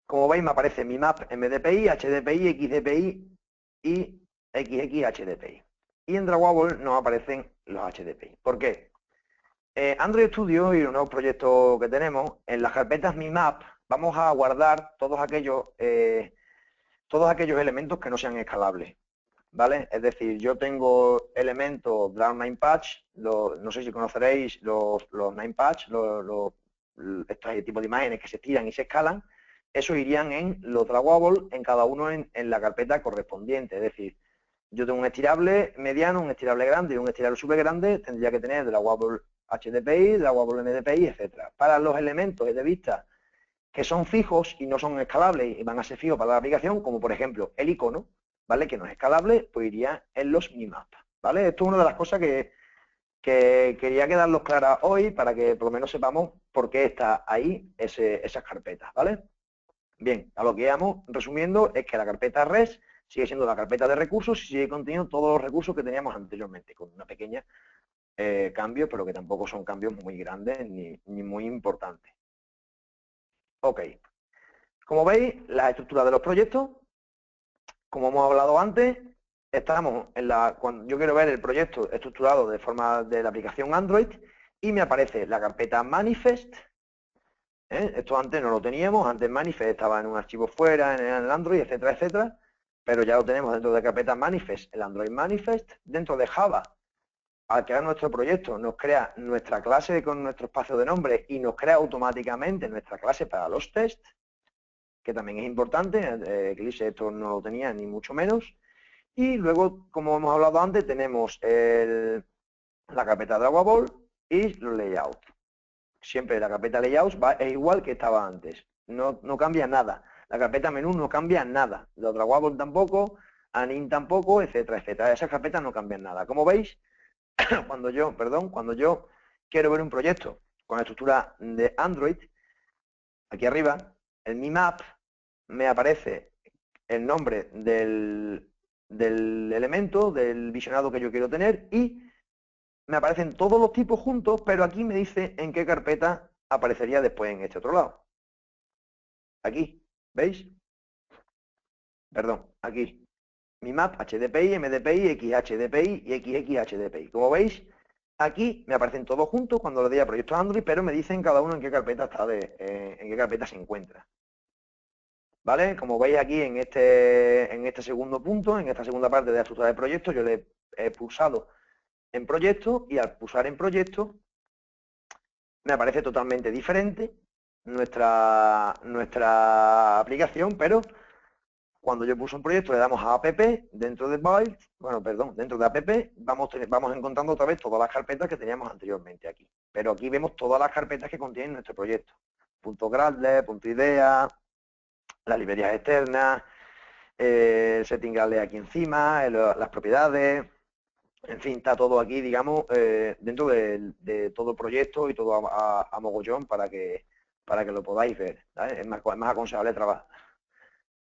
como veis, me aparece mi map MDPI, HDPI, XDPI y XXHDPI. Y en Drawable nos aparecen los HDPI. ¿Por qué? Android Studio y los nuevos proyectos que tenemos, en las carpetas Mi Map vamos a guardar todos aquellos elementos que no sean escalables, ¿vale? Es decir, yo tengo elementos drawNamePatch, no sé si conoceréis los NamePatch, estos tipos de imágenes que se tiran y se escalan, esos irían en los drawables, en cada uno en la carpeta correspondiente. Es decir, yo tengo un estirable mediano, un estirable grande y un estirable súper grande, tendría que tener drawable HDPI, drawable NDPI, etcétera. Para los elementos de vista que son fijos y no son escalables y van a ser fijos para la aplicación, como por ejemplo el icono, ¿vale? Que no es escalable, pues iría en los Mimap, ¿vale? Esto es una de las cosas que quería quedarlos claras hoy para que por lo menos sepamos por qué está ahí esas carpetas, ¿vale? Bien, a lo que íbamos resumiendo es que la carpeta res sigue siendo la carpeta de recursos y sigue conteniendo todos los recursos que teníamos anteriormente, con una pequeña cambio, pero que tampoco son cambios muy grandes ni muy importantes. Ok. Como veis, la estructura de los proyectos, como hemos hablado antes, estamos cuando yo quiero ver el proyecto estructurado de forma de la aplicación Android y me aparece la carpeta Manifest. Esto antes no lo teníamos, antes Manifest estaba en un archivo fuera, en el Android, etcétera, etcétera, pero ya lo tenemos dentro de la carpeta Manifest, el Android Manifest. Dentro de Java, al crear nuestro proyecto, nos crea nuestra clase con nuestro espacio de nombre y nos crea automáticamente nuestra clase para los tests, que también es importante. Eclipse esto no lo tenía ni mucho menos. Y luego, como hemos hablado antes, tenemos la carpeta Drawable y los layouts. Siempre la carpeta layouts es igual que estaba antes, no cambia nada. La carpeta menú no cambia nada, los Drawable tampoco, anim tampoco, etcétera, etcétera. Esas carpetas no cambian nada. Como veis, cuando yo quiero ver un proyecto con la estructura de Android, aquí arriba, en mi map, me aparece el nombre del elemento, del visionado que yo quiero tener y me aparecen todos los tipos juntos, pero aquí me dice en qué carpeta aparecería después en este otro lado. Aquí, ¿veis? Perdón, aquí. Mi map HDPI, MDPI, XHDPI y XXHDPI. Como veis, aquí me aparecen todos juntos cuando le doy a proyectos Android, pero me dicen cada uno en qué carpeta en qué carpeta se encuentra. ¿Vale? Como veis aquí en este segundo punto, en esta segunda parte de la estructura de proyecto, yo le he pulsado en proyecto y al pulsar en proyecto me aparece totalmente diferente nuestra aplicación, pero cuando yo pulso un proyecto le damos a app, dentro de build, dentro de app vamos encontrando otra vez todas las carpetas que teníamos anteriormente aquí. Pero aquí vemos todas las carpetas que contienen nuestro proyecto. .gradle, .idea, las librerías externas, el setting Gradle aquí encima, las propiedades, en fin, está todo aquí, digamos, dentro de todo el proyecto y todo a mogollón para que lo podáis ver, ¿vale? Es más aconsejable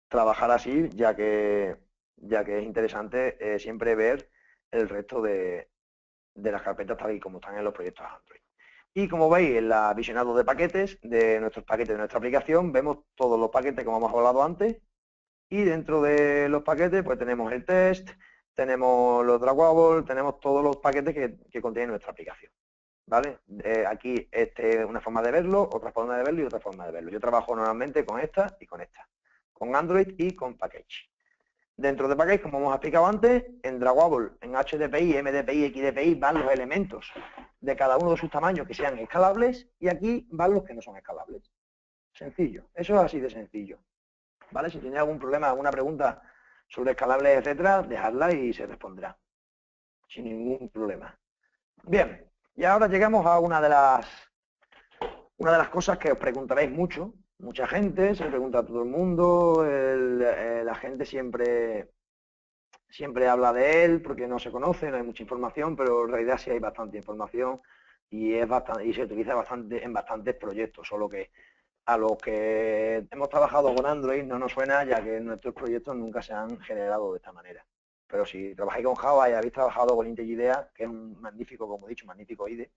trabajar así, ya que es interesante siempre ver el resto de las carpetas tal y como están en los proyectos Android. Y como veis, en la visionado de paquetes, de nuestros paquetes de nuestra aplicación, vemos todos los paquetes como hemos hablado antes, y dentro de los paquetes pues tenemos el test, tenemos los Drawable, tenemos todos los paquetes que contiene nuestra aplicación. ¿Vale? Aquí una forma de verlo, otra forma de verlo y otra forma de verlo. Yo trabajo normalmente con esta y con esta, con Android y con Package. Dentro de Package, como hemos explicado antes, en Drawable, en HDPI, MDPI, XDPI van los elementos de cada uno de sus tamaños que sean escalables y aquí van los que no son escalables. Sencillo, eso es así de sencillo. ¿Vale? Si tenéis algún problema, alguna pregunta sobre escalables, etcétera, dejadla y se responderá sin ningún problema. Bien, y ahora llegamos a una de las cosas que os preguntaréis mucho. Mucha gente, se pregunta a todo el mundo, la gente siempre habla de él porque no se conoce, no hay mucha información, pero en realidad sí hay bastante información y se utiliza bastante en bastantes proyectos, solo que a los que hemos trabajado con Android no nos suena, ya que nuestros proyectos nunca se han generado de esta manera. Pero si trabajáis con Java y habéis trabajado con IntelliIDEA, que es un magnífico, como he dicho, magnífico IDE,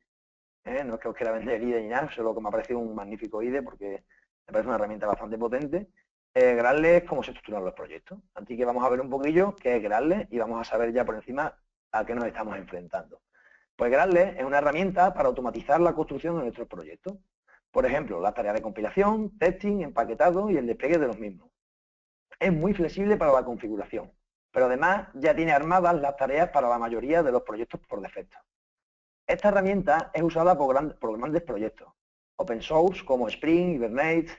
no es que os quiera vender IDE ni nada, solo que me ha parecido un magnífico IDE porque me parece una herramienta bastante potente. Gradle es cómo se estructuran los proyectos. Así que vamos a ver un poquillo qué es Gradle y vamos a saber ya por encima a qué nos estamos enfrentando. Pues Gradle es una herramienta para automatizar la construcción de nuestros proyectos. Por ejemplo, las tareas de compilación, testing, empaquetado y el despliegue de los mismos. Es muy flexible para la configuración, pero además ya tiene armadas las tareas para la mayoría de los proyectos por defecto. Esta herramienta es usada por grandes proyectos, open source como Spring, Hibernate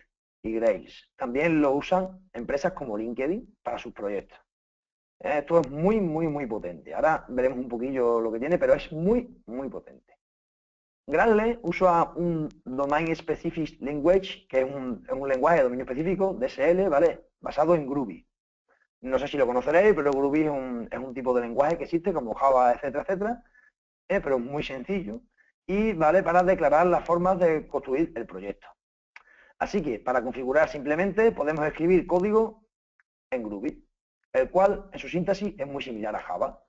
y Grails. También lo usan empresas como LinkedIn para sus proyectos. Esto es muy potente. Ahora veremos un poquillo lo que tiene, pero es muy potente. Gradle usa un Domain Specific Language, que es un lenguaje de dominio específico, DSL, ¿vale? Basado en Groovy. No sé si lo conoceréis, pero Groovy es un tipo de lenguaje que existe, como Java, etcétera, pero muy sencillo. Y vale para declarar las formas de construir el proyecto. Así que, para configurar simplemente, podemos escribir código en Groovy, el cual en su síntesis es muy similar a Java.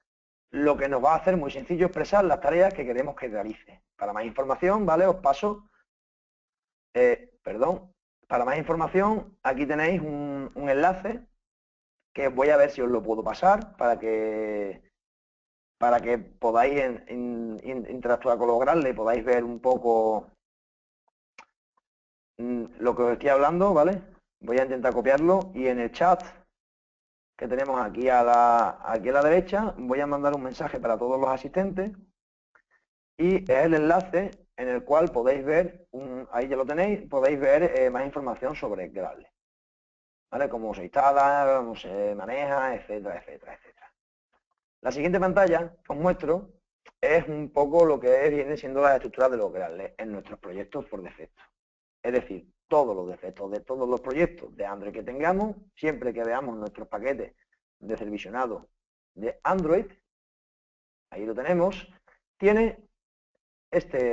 Lo que nos va a hacer muy sencillo expresar las tareas que queremos que realice. Para más información, ¿vale? Os paso, para más información, aquí tenéis un enlace que voy a ver si os lo puedo pasar para que podáis interactuar con los Gradle y podáis ver un poco lo que os estoy hablando, ¿vale? Voy a intentar copiarlo y en el chat que tenemos aquí a la derecha voy a mandar un mensaje para todos los asistentes y es el enlace en el cual podéis ver, ahí ya lo tenéis, podéis ver más información sobre Gradle, ¿vale? Cómo se instala, cómo se maneja, etcétera. La siguiente pantalla que os muestro es un poco lo que viene siendo la estructura de los Gradle en nuestros proyectos por defecto. Es decir, todos los defectos de todos los proyectos de Android que tengamos, siempre que veamos nuestros paquetes de servicionado de Android, ahí lo tenemos, tiene este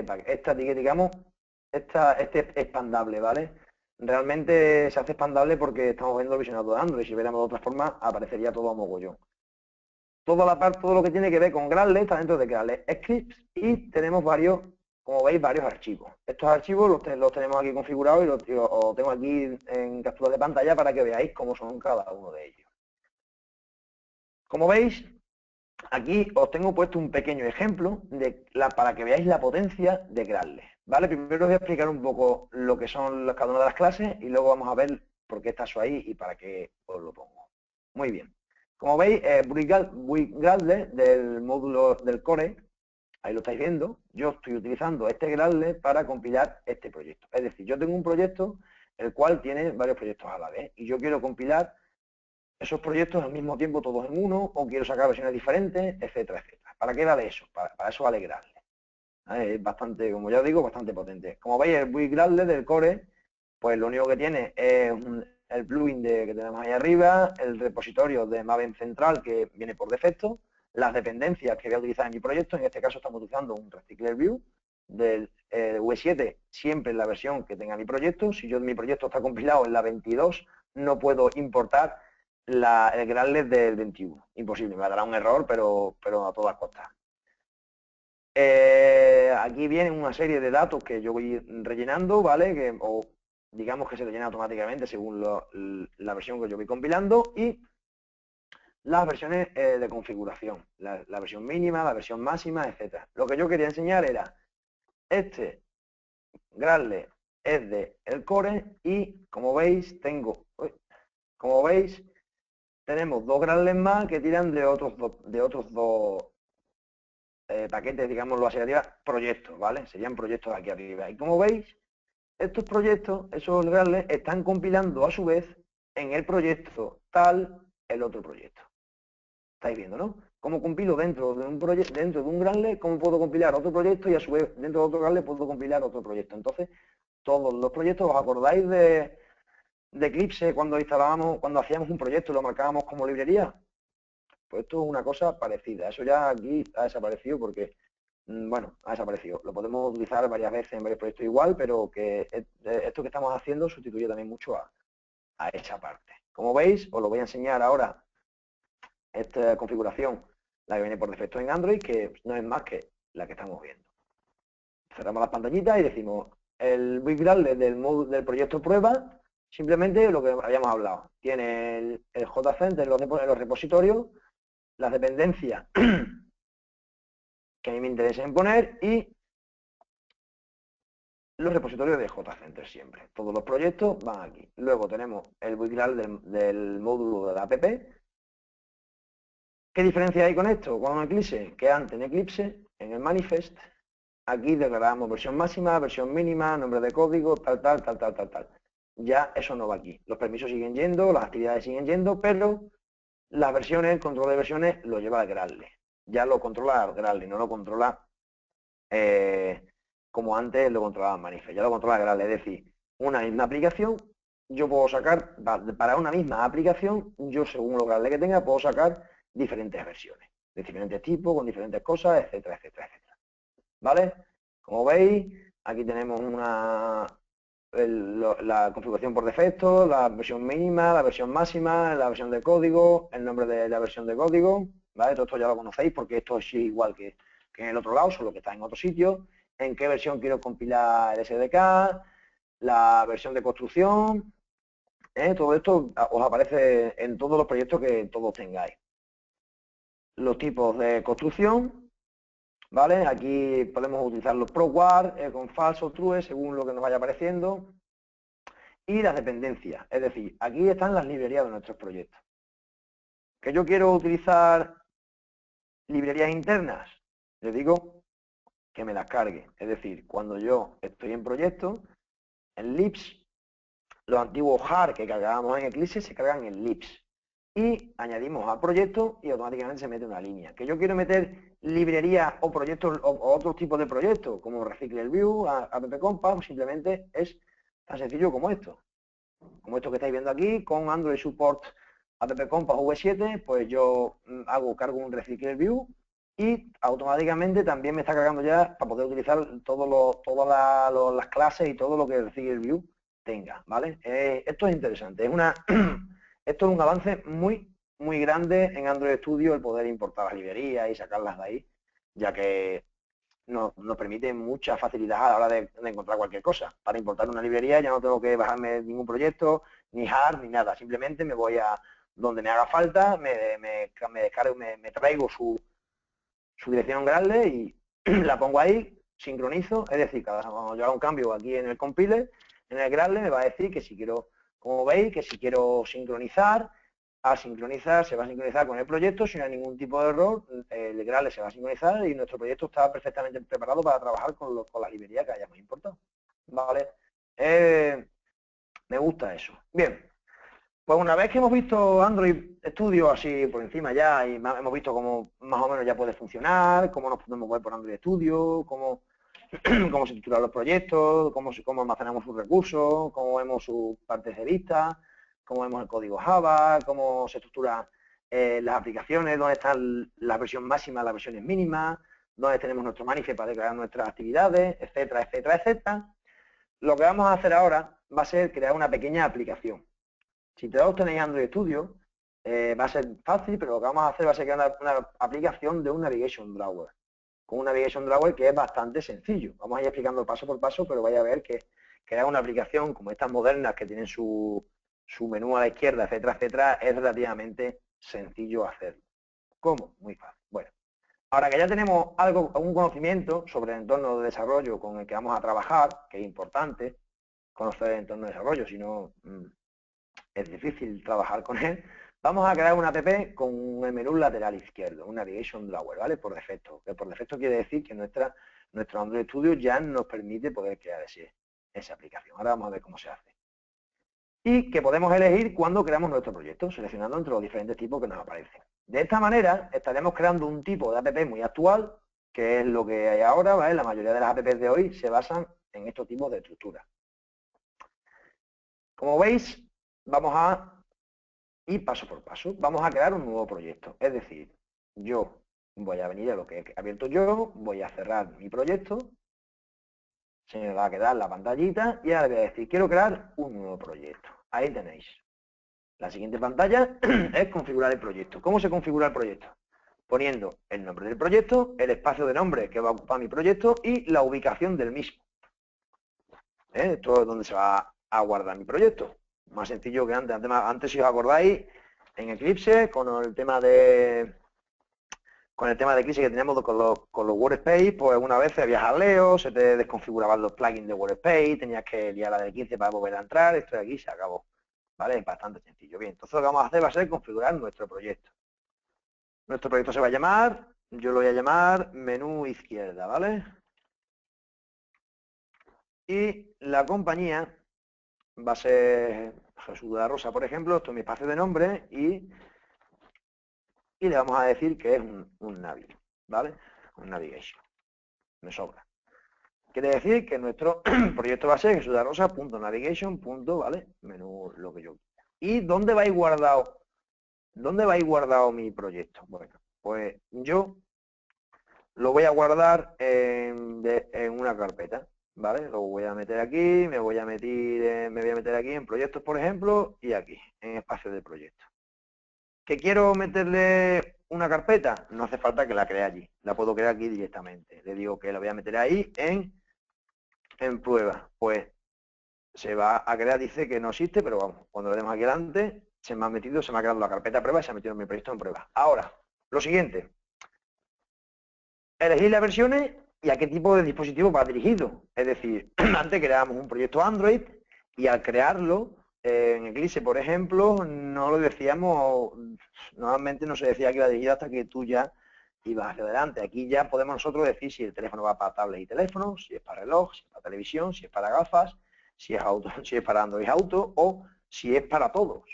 expandable, ¿vale? Realmente se hace expandable porque estamos viendo el visionado de Android. Si viéramos de otra forma, aparecería todo a mogollón. Todo lo que tiene que ver con Gradle está dentro de Gradle Scripts y tenemos varios, como veis, varios archivos. Estos archivos los tenemos aquí configurados y los tengo aquí en captura de pantalla para que veáis cómo son cada uno de ellos. Como veis, aquí os tengo puesto un pequeño ejemplo para que veáis la potencia de Gradle. ¿Vale? Primero os voy a explicar un poco lo que son cada una de las clases y luego vamos a ver por qué está eso ahí y para qué os lo pongo. Muy bien. Como veis, Gradle del módulo del core, ahí lo estáis viendo, yo estoy utilizando este Gradle para compilar este proyecto. Es decir, yo tengo un proyecto el cual tiene varios proyectos a la vez y yo quiero compilar esos proyectos al mismo tiempo todos en uno o quiero sacar versiones diferentes, etcétera. ¿Para qué vale eso? Para eso vale Gradle. Es bastante, como ya digo, bastante potente. Como veis, el Gradle del core, pues lo único que tiene es el plugin que tenemos ahí arriba, el repositorio de Maven central que viene por defecto, las dependencias que voy a utilizar en mi proyecto, en este caso estamos utilizando un Recycler View del V7, siempre en la versión que tenga mi proyecto. Si mi proyecto está compilado en la 22, no puedo importar el Gradle del 21. Imposible, me dará un error, pero a todas costas. Aquí vienen una serie de datos que yo voy rellenando, ¿vale? O digamos que se rellena automáticamente según la versión que yo voy compilando y las versiones de configuración, la versión mínima, la versión máxima, etcétera. Lo que yo quería enseñar era este Gradle es de el core y como veis tenemos dos Gradles más que tiran de otros dos paquetes, digámoslo así arriba, proyectos, ¿vale? Serían proyectos aquí arriba. Y como veis, estos proyectos, esos Gradles, están compilando a su vez en el proyecto tal el otro proyecto. ¿Estáis viendo, no? ¿Cómo compilo dentro de un Gradle? ¿Cómo puedo compilar otro proyecto? Y a su vez, dentro de otro Gradle puedo compilar otro proyecto. Entonces, todos los proyectos, ¿os acordáis de Eclipse cuando hacíamos un proyecto y lo marcábamos como librería? Pues esto es una cosa parecida. Eso ya aquí ha desaparecido porque, bueno, ha desaparecido. Lo podemos utilizar varias veces en varios proyectos igual, pero que esto que estamos haciendo sustituye también mucho a esa parte. Como veis, os lo voy a enseñar ahora esta configuración, la que viene por defecto en Android, que no es más que la que estamos viendo. Cerramos las pantallitas y decimos el Gradle del proyecto prueba, simplemente lo que habíamos hablado. Tiene el JCenter en los repositorios, las dependencias que a mí me interesa poner y los repositorios de JCenter siempre. Todos los proyectos van aquí. Luego tenemos el build del módulo de la app. ¿Qué diferencia hay con esto? Con Eclipse, que antes en Eclipse, en el manifest, aquí declaramos versión máxima, versión mínima, nombre de código, tal. Ya eso no va aquí. Los permisos siguen yendo, las actividades siguen yendo, pero las versiones, el control de versiones lo lleva al Gradle. Ya lo controla el Gradle, no lo controla como antes lo controlaba el manifest. Ya lo controla el Gradle, es decir, una misma aplicación, yo puedo sacar, para una misma aplicación, yo según los Gradle que tenga, puedo sacar diferentes versiones, de diferentes tipos, con diferentes cosas, etcétera. ¿Vale? Como veis, aquí tenemos la configuración por defecto, la versión mínima, la versión máxima, la versión de código, el nombre de la versión de código, ¿vale? Todo esto ya lo conocéis porque esto es igual que en el otro lado, solo que está en otro sitio. En qué versión quiero compilar el SDK, la versión de construcción, todo esto os aparece en todos los proyectos que todos tengáis. Los tipos de construcción, ¿vale? Aquí podemos utilizar los ProWar con falso, true, según lo que nos vaya apareciendo. Y las dependencias, es decir, aquí están las librerías de nuestros proyectos. ¿Que yo quiero utilizar librerías internas? Les digo que me las cargue. Es decir, cuando yo estoy en proyecto, en libs, los antiguos jar que cargábamos en Eclipse se cargan en libs. Y añadimos al proyecto y automáticamente se mete una línea. Que yo quiero meter librerías o proyectos o otros tipos de proyectos, como RecycleView, AppCompa, simplemente es tan sencillo como esto. Como esto que estáis viendo aquí, con Android Support AppCompa V7, pues yo cargo un RecycleView y automáticamente también me está cargando ya para poder utilizar todas las clases y todo lo que el RecycleView tenga, ¿vale? Esto es interesante, esto es un avance muy grande en Android Studio el poder importar las librerías y sacarlas de ahí, ya que nos permite mucha facilidad a la hora de encontrar cualquier cosa. Para importar una librería ya no tengo que bajarme ningún proyecto, ni jar, ni nada. Simplemente me voy a donde me haga falta, me descargo, me traigo su dirección Gradle y la pongo ahí, sincronizo, es decir, cuando yo haga un cambio aquí en el compiler, en el Gradle me va a decir que si quiero, como veis, que si quiero sincronizar, al sincronizar se va a sincronizar con el proyecto sin ningún tipo de error, el Gradle se va a sincronizar y nuestro proyecto está perfectamente preparado para trabajar con la librería que hayamos importado. ¿Vale? Me gusta eso. Bien, pues una vez que hemos visto Android Studio así por encima ya y hemos visto cómo más o menos ya puede funcionar, cómo nos podemos mover por Android Studio, cómo se titulan los proyectos, cómo almacenamos sus recursos, cómo vemos sus partes de vista, cómo vemos el código Java, cómo se estructuran las aplicaciones, dónde están la versión máxima, las versiones mínimas, dónde tenemos nuestro manifest para declarar nuestras actividades, etcétera. Lo que vamos a hacer ahora va a ser crear una pequeña aplicación. Si todos tenéis Android Studio, va a ser fácil, pero lo que vamos a hacer va a ser crear una aplicación de un Navigation Drawer. Con un Navigation Drawer que es bastante sencillo. Vamos a ir explicando paso por paso, pero vais a ver que crear una aplicación como estas modernas que tienen su menú a la izquierda, etcétera, es relativamente sencillo hacerlo. ¿Cómo? Muy fácil. Bueno, ahora que ya tenemos algún conocimiento sobre el entorno de desarrollo con el que vamos a trabajar, que es importante conocer el entorno de desarrollo, si no es difícil trabajar con él, vamos a crear una app con el menú lateral izquierdo, un Navigation Drawer, ¿vale? Por defecto. Que por defecto quiere decir que nuestro Android Studio ya nos permite poder crear esa aplicación. Ahora vamos a ver cómo se hace. Y que podemos elegir cuando creamos nuestro proyecto, seleccionando entre los diferentes tipos que nos aparecen. De esta manera estaremos creando un tipo de app muy actual, que es lo que hay ahora, ¿vale? La mayoría de las apps de hoy se basan en estos tipos de estructuras. Como veis, vamos a ir paso por paso. Vamos a crear un nuevo proyecto. Es decir, yo voy a venir a lo que he abierto yo, voy a cerrar mi proyecto, se me va a quedar la pantallita y ahora le voy a decir, quiero crear un nuevo proyecto. Ahí tenéis. La siguiente pantalla es configurar el proyecto. ¿Cómo se configura el proyecto? Poniendo el nombre del proyecto, el espacio de nombre que va a ocupar mi proyecto y la ubicación del mismo. Esto es donde se va a guardar mi proyecto. Más sencillo que antes. Antes, si os acordáis, en Eclipse, con el tema de con el tema de crisis que teníamos con los WordSpace, pues una vez había jaleo, se te desconfiguraban los plugins de WordSpace, tenías que liar la del 15 para volver a entrar, esto de aquí se acabó. ¿Vale? Es bastante sencillo. Bien, entonces lo que vamos a hacer va a ser configurar nuestro proyecto. Nuestro proyecto se va a llamar, yo lo voy a llamar menú izquierda, ¿vale? Y la compañía va a ser Jesús de la Rosa, por ejemplo, esto es mi espacio de nombre y le vamos a decir que es un Navi, ¿vale? Un Navigation, me sobra. Quiere decir que nuestro proyecto va a ser Jesús de la Rosa.navigation. ¿Vale? Menú, lo que yo quiera. ¿Y dónde va a ir guardado? ¿Dónde va a ir guardado mi proyecto? Bueno, pues yo lo voy a guardar en una carpeta, ¿vale? Lo voy a meter aquí, me voy a meter aquí en proyectos, por ejemplo, y aquí, en espacio de proyecto. ¿Que quiero meterle una carpeta? No hace falta que la cree allí, la puedo crear aquí directamente. Le digo que la voy a meter ahí en prueba. Pues se va a crear, dice que no existe, pero vamos, cuando le demos aquí adelante, se me ha creado la carpeta prueba y se ha metido en mi proyecto en prueba. Ahora, lo siguiente, elegir las versiones y a qué tipo de dispositivo va dirigido. Es decir, antes creábamos un proyecto Android y al crearlo, en Eclipse, por ejemplo, no lo decíamos, normalmente no se decía que iba dirigido hasta que tú ya ibas hacia adelante. Aquí ya podemos nosotros decir si el teléfono va para tablet y teléfono, si es para reloj, si es para televisión, si es para gafas, si es auto, si es para Android Auto o si es para todos.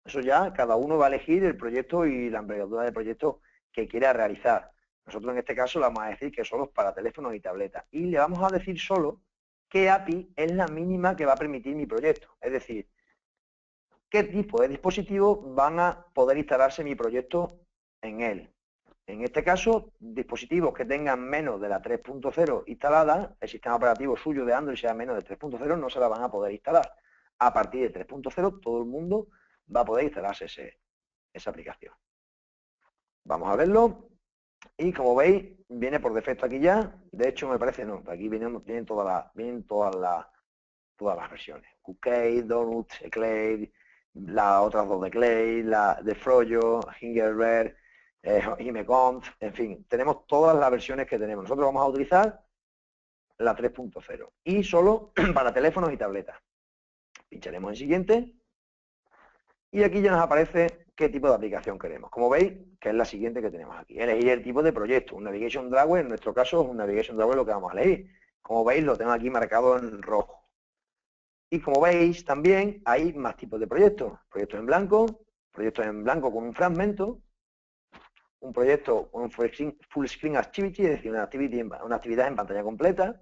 Eso ya cada uno va a elegir el proyecto y la envergadura del proyecto que quiera realizar. Nosotros en este caso le vamos a decir que solo es para teléfonos y tabletas. Y le vamos a decir solo qué API es la mínima que va a permitir mi proyecto. Es decir, qué tipo de dispositivos van a poder instalarse mi proyecto en él. En este caso, dispositivos que tengan menos de la 3.0 instalada, el sistema operativo suyo de Android sea menos de 3.0, no se la van a poder instalar. A partir de 3.0, todo el mundo va a poder instalarse esa aplicación. Vamos a verlo. Y como veis, viene por defecto aquí ya. De hecho, me parece no. Aquí vienen todas las versiones. QK, Donut, Eclipse, las otras dos de Clay, la de Froyo, Hingelberg, Imeconf, en fin, tenemos todas las versiones que tenemos. Nosotros vamos a utilizar la 3.0 y solo para teléfonos y tabletas. Pincharemos en siguiente y aquí ya nos aparece qué tipo de aplicación queremos. Como veis, que es la siguiente que tenemos aquí. Elegir el tipo de proyecto. Un Navigation Drawer, en nuestro caso es un Navigation Drawer lo que vamos a elegir. Como veis, lo tengo aquí marcado en rojo. Y como veis, también hay más tipos de proyectos. Proyectos en blanco con un fragmento, un proyecto con un full screen activity, es decir, una actividad en pantalla completa,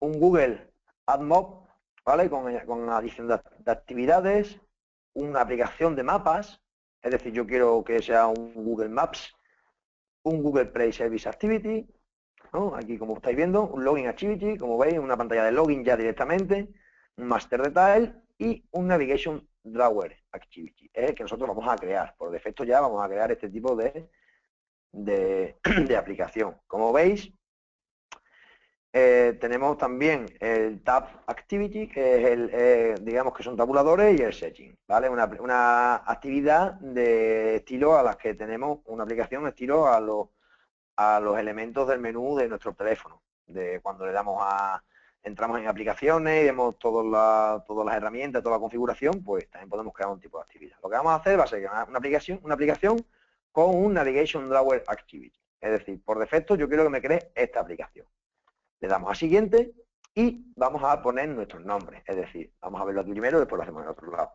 un Google AdMob, ¿vale? Con adición de actividades, una aplicación de mapas, es decir, yo quiero que sea un Google Maps, un Google Play Service Activity, ¿no? Aquí como estáis viendo, un Login Activity, como veis, una pantalla de login ya directamente, un Master Detail y un Navigation Drawer Activity, es el que nosotros vamos a crear. Por defecto ya vamos a crear este tipo de aplicación. Como veis, tenemos también el Tab Activity, que es digamos que son tabuladores, y el Setting, ¿vale? Una actividad de estilo a las que tenemos una aplicación estilo a los elementos del menú de nuestro teléfono. De cuando le damos entramos en aplicaciones y vemos todas las herramientas, toda la configuración, pues también podemos crear un tipo de actividad. Lo que vamos a hacer va a ser una aplicación con un Navigation Drawer Activity. Es decir, por defecto yo quiero que me cree esta aplicación. Le damos a siguiente y vamos a poner nuestros nombres. Es decir, vamos a verlo aquí primero, después lo hacemos en otro lado.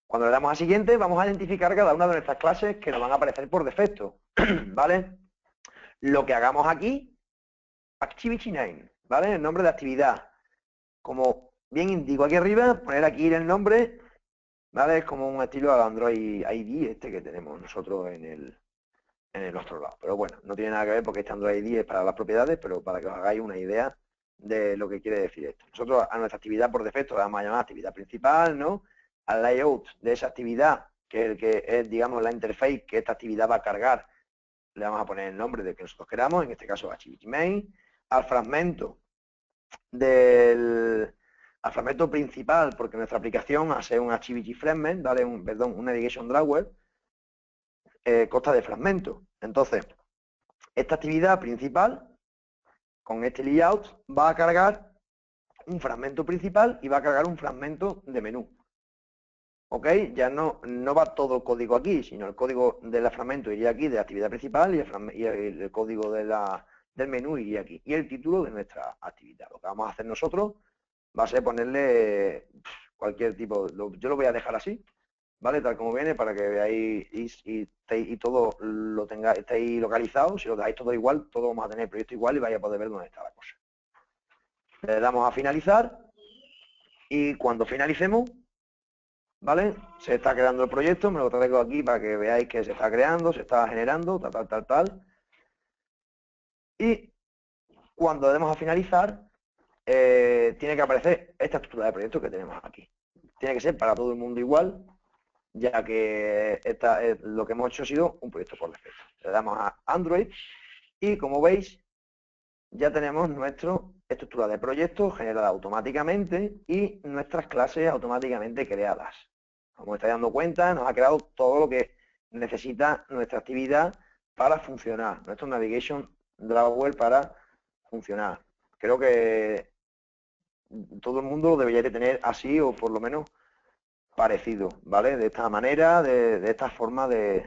Cuando le damos a siguiente, vamos a identificar cada una de nuestras clases que nos van a aparecer por defecto. ¿Vale? Lo que hagamos aquí, Activity Name, ¿vale? El nombre de actividad. Como bien indico aquí arriba, poner aquí el nombre, ¿vale? Es como un estilo al Android ID este que tenemos nosotros en el otro lado. Pero bueno, no tiene nada que ver porque este Android ID es para las propiedades, pero para que os hagáis una idea de lo que quiere decir esto. Nosotros a nuestra actividad por defecto la vamos a llamar actividad principal, ¿no? Al layout de esa actividad, que es el que es, digamos, la interface que esta actividad va a cargar, le vamos a poner el nombre de que nosotros queramos, en este caso Activity Main. Al fragmento principal, porque nuestra aplicación, al ser un Activity Fragment, ¿vale? Un Navigation Drawer, consta de fragmentos. Entonces, Esta actividad principal, con este layout, va a cargar un fragmento principal y va a cargar un fragmento de menú. ¿Ok? Ya no va todo el código aquí, sino el código del fragmento iría aquí de la actividad principal y el código del menú iría aquí. Y el título de nuestra actividad. Lo que vamos a hacer nosotros va a ser ponerle cualquier tipo, yo lo voy a dejar así, ¿vale? Tal como viene, para que veáis y todo lo tengáis, estéis localizado. Si lo dejáis todo igual, todo vamos a tener el proyecto igual y vais a poder ver dónde está la cosa. Le damos a finalizar y cuando finalicemos, ¿vale? Se está creando el proyecto, me lo traigo aquí para que veáis que se está creando, se está generando, tal. Y cuando demos a finalizar, tiene que aparecer esta estructura de proyecto que tenemos aquí. Tiene que ser para todo el mundo igual, ya que lo que hemos hecho ha sido un proyecto por defecto. Le damos a Android y, como veis, ya tenemos nuestra estructura de proyecto generada automáticamente y nuestras clases automáticamente creadas. Como estáis dando cuenta, nos ha creado todo lo que necesita nuestra actividad para funcionar, nuestro Navigation Drawer para funcionar. Creo que todo el mundo lo debería de tener así o por lo menos parecido, ¿vale? De esta manera, de esta forma de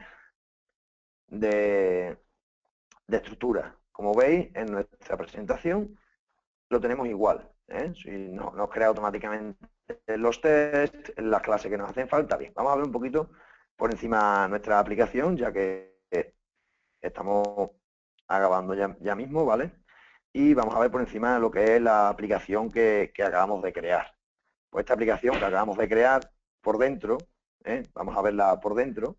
estructura. Como veis, en nuestra presentación lo tenemos igual, ¿eh? Si nos crea automáticamente los tests, las clases que nos hacen falta. Bien, vamos a ver un poquito por encima nuestra aplicación, ya que estamos acabando ya mismo, ¿vale? Y vamos a ver por encima lo que es la aplicación que acabamos de crear. Pues esta aplicación que acabamos de crear por dentro, vamos a verla por dentro.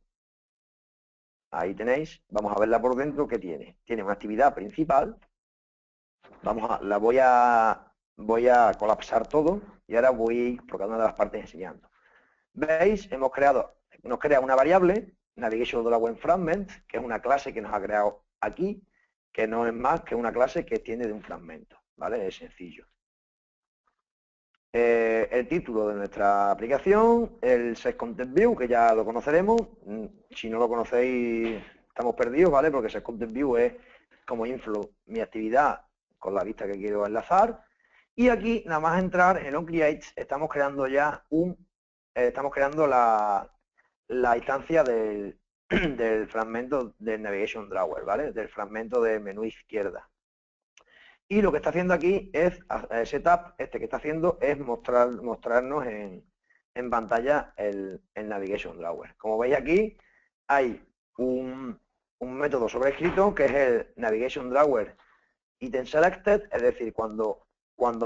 Ahí tenéis, vamos a verla por dentro, ¿qué tiene? Tiene una actividad principal. Voy a colapsar todo y ahora voy a ir por cada una de las partes enseñando. ¿Veis? Nos crea una variable, Navigation Drawer Fragment, que es una clase que nos ha creado aquí, que no es más que una clase que tiene de un fragmento, ¿vale? Es sencillo. El título de nuestra aplicación, el Set Content View, que ya lo conoceremos. Si no lo conocéis, estamos perdidos, ¿vale? Porque Set Content View es como inflo mi actividad con la vista que quiero enlazar. Y aquí, nada más entrar en OnCreate, estamos creando ya estamos creando la instancia del fragmento del Navigation Drawer, ¿vale? Del fragmento de menú izquierda. Y lo que está haciendo aquí es, setup, que está haciendo es mostrarnos en pantalla el Navigation Drawer. Como veis aquí, hay un método sobrescrito que es el Navigation Drawer Item Selected, es decir, cuando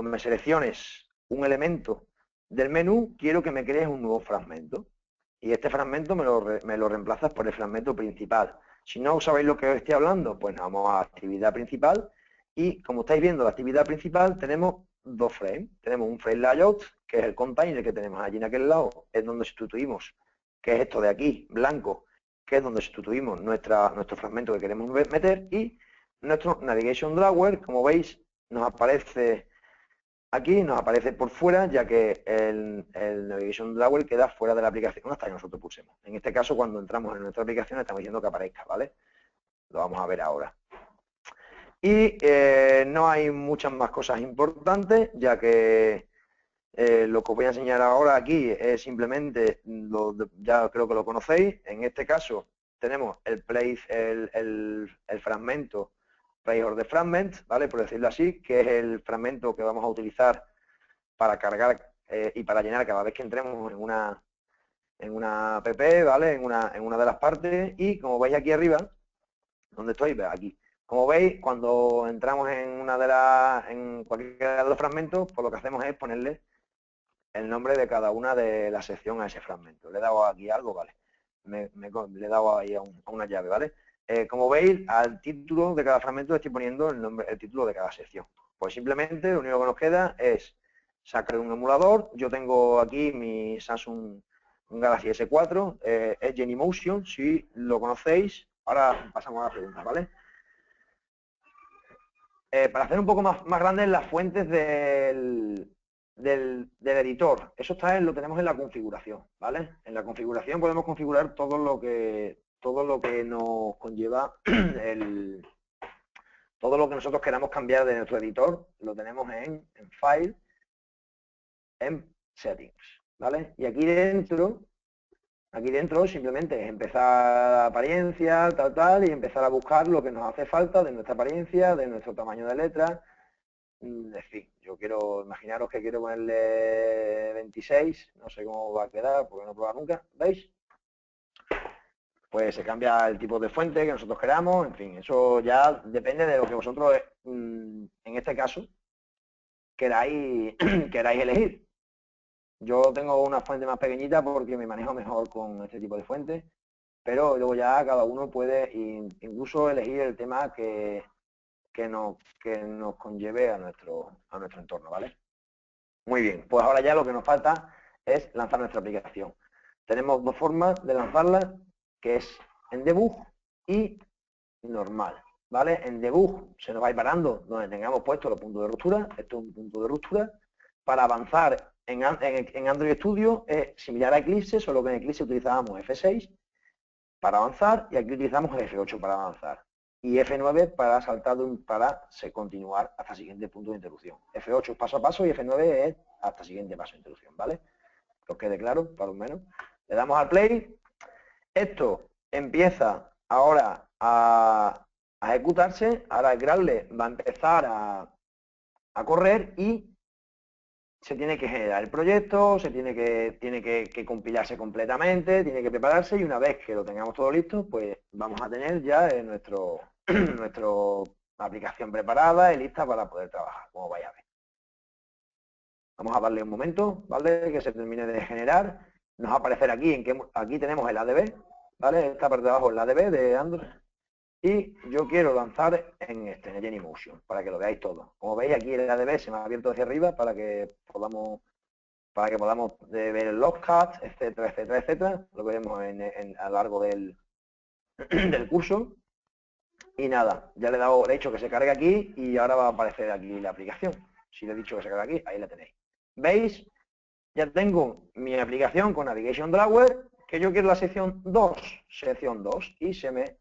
me selecciones un elemento del menú, quiero que me crees un nuevo fragmento. Y este fragmento me lo reemplazas por el fragmento principal. Si no sabéis lo que os estoy hablando, pues vamos a actividad principal. Y como estáis viendo, la actividad principal tenemos dos frames. Tenemos un frame layout, que es el container que tenemos allí en aquel lado, es donde sustituimos, que es esto de aquí, blanco, que es donde sustituimos nuestro fragmento que queremos meter, y nuestro Navigation Drawer, como veis, nos aparece aquí, nos aparece por fuera, ya que el Navigation Drawer queda fuera de la aplicación hasta que nosotros pulsemos. En este caso, cuando entramos en nuestra aplicación, estamos diciendo que aparezca, ¿vale? Lo vamos a ver ahora. Y no hay muchas más cosas importantes, ya que lo que os voy a enseñar ahora aquí es simplemente, ya creo que lo conocéis, en este caso tenemos el fragmento Placeholder Fragment, ¿vale? Por decirlo así, que es el fragmento que vamos a utilizar para cargar y para llenar cada vez que entremos en una app, ¿vale? En una de las partes, y como veis aquí arriba, donde estoy, aquí. Como veis, cuando entramos en cualquiera de los fragmentos, pues lo que hacemos es ponerle el nombre de cada una de la sección a ese fragmento. Le he dado aquí algo, ¿vale? Le he dado ahí a una llave, ¿vale? Como veis, al título de cada fragmento le estoy poniendo el título de cada sección. Pues simplemente lo único que nos queda es sacar un emulador. Yo tengo aquí mi Samsung Galaxy S4, es Genymotion, si lo conocéis. Ahora pasamos a la pregunta, ¿vale? Para hacer un poco más grandes las fuentes del editor. Eso lo tenemos en la configuración, ¿vale? En la configuración podemos configurar todo lo que nos conlleva Todo lo que nosotros queramos cambiar de nuestro editor lo tenemos en File, en Settings, ¿vale? Y aquí dentro simplemente es empezar la apariencia, tal, y empezar a buscar lo que nos hace falta de nuestra apariencia, de nuestro tamaño de letra. En fin, yo quiero, imaginaros que quiero ponerle 26, no sé cómo va a quedar porque no he probado nunca, ¿veis? Pues se cambia el tipo de fuente que nosotros queramos, en fin, eso ya depende de lo que vosotros, en este caso, queráis elegir. Yo tengo una fuente más pequeñita porque me manejo mejor con este tipo de fuentes, pero luego ya cada uno puede incluso elegir el tema que nos conlleve a nuestro entorno, ¿vale? Muy bien, pues ahora ya lo que nos falta es lanzar nuestra aplicación. Tenemos dos formas de lanzarla, que es en debug y normal, ¿vale? En debug se nos va a ir parando donde tengamos puestos los puntos de ruptura, esto es un punto de ruptura. Para avanzar en Android Studio es similar a Eclipse, solo que en Eclipse utilizábamos F6 para avanzar y aquí utilizamos F8 para avanzar y F9 para saltar para continuar hasta el siguiente punto de interrupción. F8 es paso a paso y F9 es hasta el siguiente paso de interrupción, ¿vale? Que os quede claro, para lo menos. Le damos al play. Esto empieza ahora a ejecutarse. Ahora el Gradle va a empezar a correr y se tiene que generar el proyecto, tiene que compilarse completamente, tiene que prepararse y una vez que lo tengamos todo listo, pues vamos a tener ya nuestra aplicación preparada y lista para poder trabajar, como vais a ver. Vamos a darle un momento, ¿vale? Que se termine de generar. Nos va a aparecer aquí, aquí tenemos el ADB, ¿vale? Esta parte de abajo es el ADB de Android. Y yo quiero lanzar en Genymotion, para que lo veáis todo. Como veis aquí el ADB se me ha abierto hacia arriba para que podamos ver el logcat, etcétera, etcétera, etcétera. Lo veremos a lo largo del curso. Y nada, ya le he dicho que se cargue aquí y ahora va a aparecer aquí la aplicación. Si le he dicho que se cargue aquí, ahí la tenéis. ¿Veis? Ya tengo mi aplicación con Navigation Drawer, que yo quiero la sección 2, y se me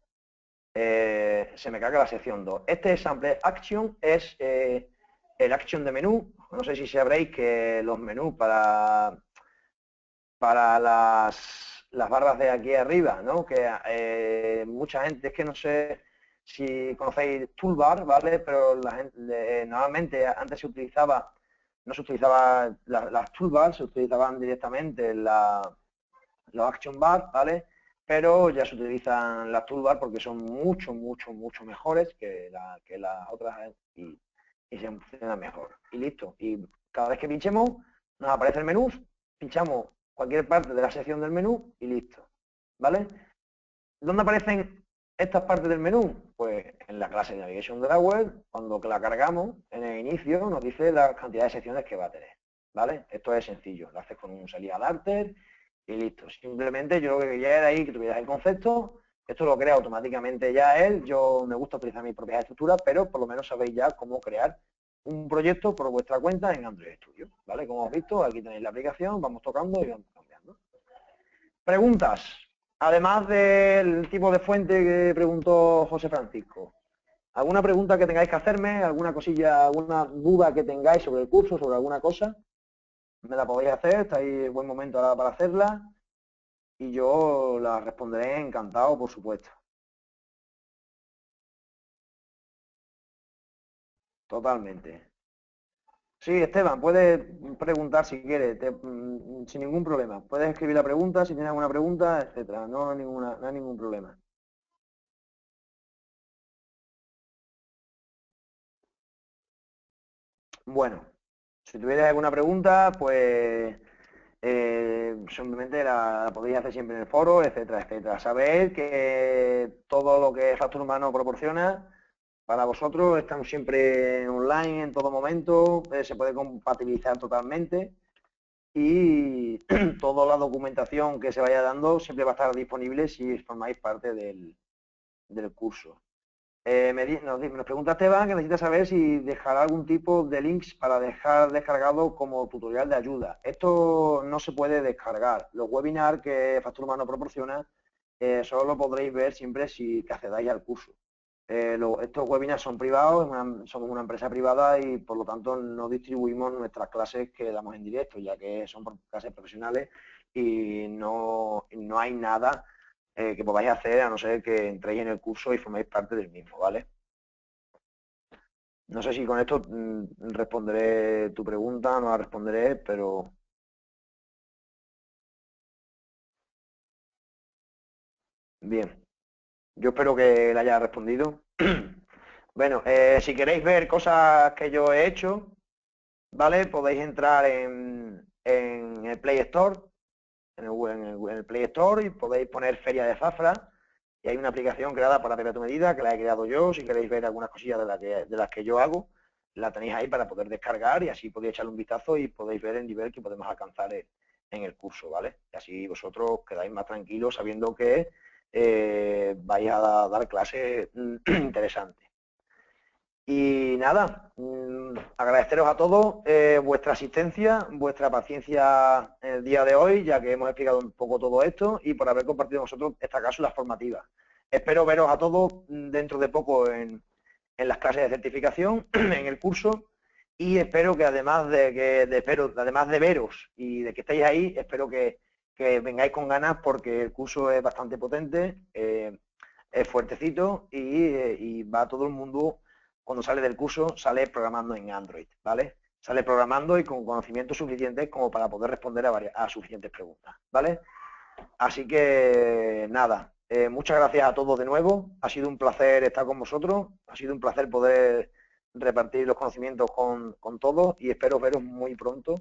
carga la sección 2. Este Sample Action es el action de menú. No sé si sabréis que los menús para las barras de aquí arriba, ¿no? Que mucha gente, es que no sé si conocéis Toolbar, ¿vale? Pero la gente, normalmente antes no se utilizaba las Toolbars, se utilizaban directamente los Action Bar, ¿vale? Pero ya se utilizan las Toolbar porque son mucho mejores que las otras y se funcionan mejor. Y listo. Y cada vez que pinchemos, nos aparece el menú, pinchamos cualquier parte de la sección del menú y listo. ¿Vale? ¿Dónde aparecen estas partes del menú? Pues en la clase de Navigation Drawer, cuando la cargamos, en el inicio nos dice la cantidad de secciones que va a tener. ¿Vale? Esto es sencillo. Lo haces con un salida adapter y listo. Simplemente yo lo que quería era ahí que tuvieras el concepto. Esto lo crea automáticamente ya él. Yo me gusta utilizar mis propias estructuras, pero por lo menos sabéis ya cómo crear un proyecto por vuestra cuenta en Android Studio. ¿Vale? Como habéis visto, aquí tenéis la aplicación, vamos tocando y vamos cambiando. Preguntas. Además del tipo de fuente que preguntó José Francisco. ¿Alguna pregunta que tengáis que hacerme? ¿Alguna cosilla, alguna duda que tengáis sobre el curso, sobre alguna cosa? Me la podéis hacer, está ahí buen momento ahora para hacerla y yo la responderé encantado, por supuesto. Totalmente. Sí, Esteban, puedes preguntar si quieres, sin ningún problema. Puedes escribir la pregunta, si tienes alguna pregunta, etcétera. No hay ningún problema. Bueno, si tuvierais alguna pregunta, pues simplemente la podéis hacer siempre en el foro, etcétera, etcétera. Sabéis que todo lo que Factor Humano proporciona para vosotros están siempre online en todo momento, se puede compatibilizar totalmente y toda la documentación que se vaya dando siempre va a estar disponible si formáis parte del curso. Nos pregunta Esteban que necesita saber si dejará algún tipo de links para dejar descargado como tutorial de ayuda. Esto no se puede descargar. Los webinars que Factor Humano proporciona solo lo podréis ver siempre si accedáis al curso. Estos webinars son privados, somos una empresa privada y por lo tanto no distribuimos nuestras clases que damos en directo, ya que son clases profesionales y no hay nada que podáis hacer a no ser que entréis en el curso y forméis parte del mismo, ¿vale? No sé si con esto responderé tu pregunta, no la responderé, pero bien. Yo espero que le haya respondido. Bueno, si queréis ver cosas que yo he hecho, ¿vale? Podéis entrar en el Play Store, en el Play Store y podéis poner Feria de Zafra y hay una aplicación creada para Pepe a tu medida que la he creado yo. Si queréis ver algunas cosillas de las que yo hago, la tenéis ahí para poder descargar y así podéis echarle un vistazo y podéis ver el nivel que podemos alcanzar en el curso, ¿vale? Y así vosotros quedáis más tranquilos sabiendo que vais a dar clases interesantes. Y nada, agradeceros a todos vuestra asistencia, vuestra paciencia en el día de hoy, ya que hemos explicado un poco todo esto y por haber compartido con nosotros esta cápsula formativa. Espero veros a todos dentro de poco en las clases de certificación, en el curso, y espero que además de veros y de que estéis ahí, espero que vengáis con ganas porque el curso es bastante potente, es fuertecito y va todo el mundo, cuando sale del curso, sale programando en Android, ¿vale? Sale programando y con conocimientos suficientes como para poder responder a suficientes preguntas, ¿vale? Así que nada, muchas gracias a todos de nuevo. Ha sido un placer estar con vosotros. Ha sido un placer poder repartir los conocimientos con todos y espero veros muy pronto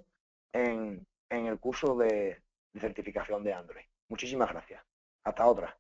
en el curso de certificación de Android. Muchísimas gracias. Hasta otra.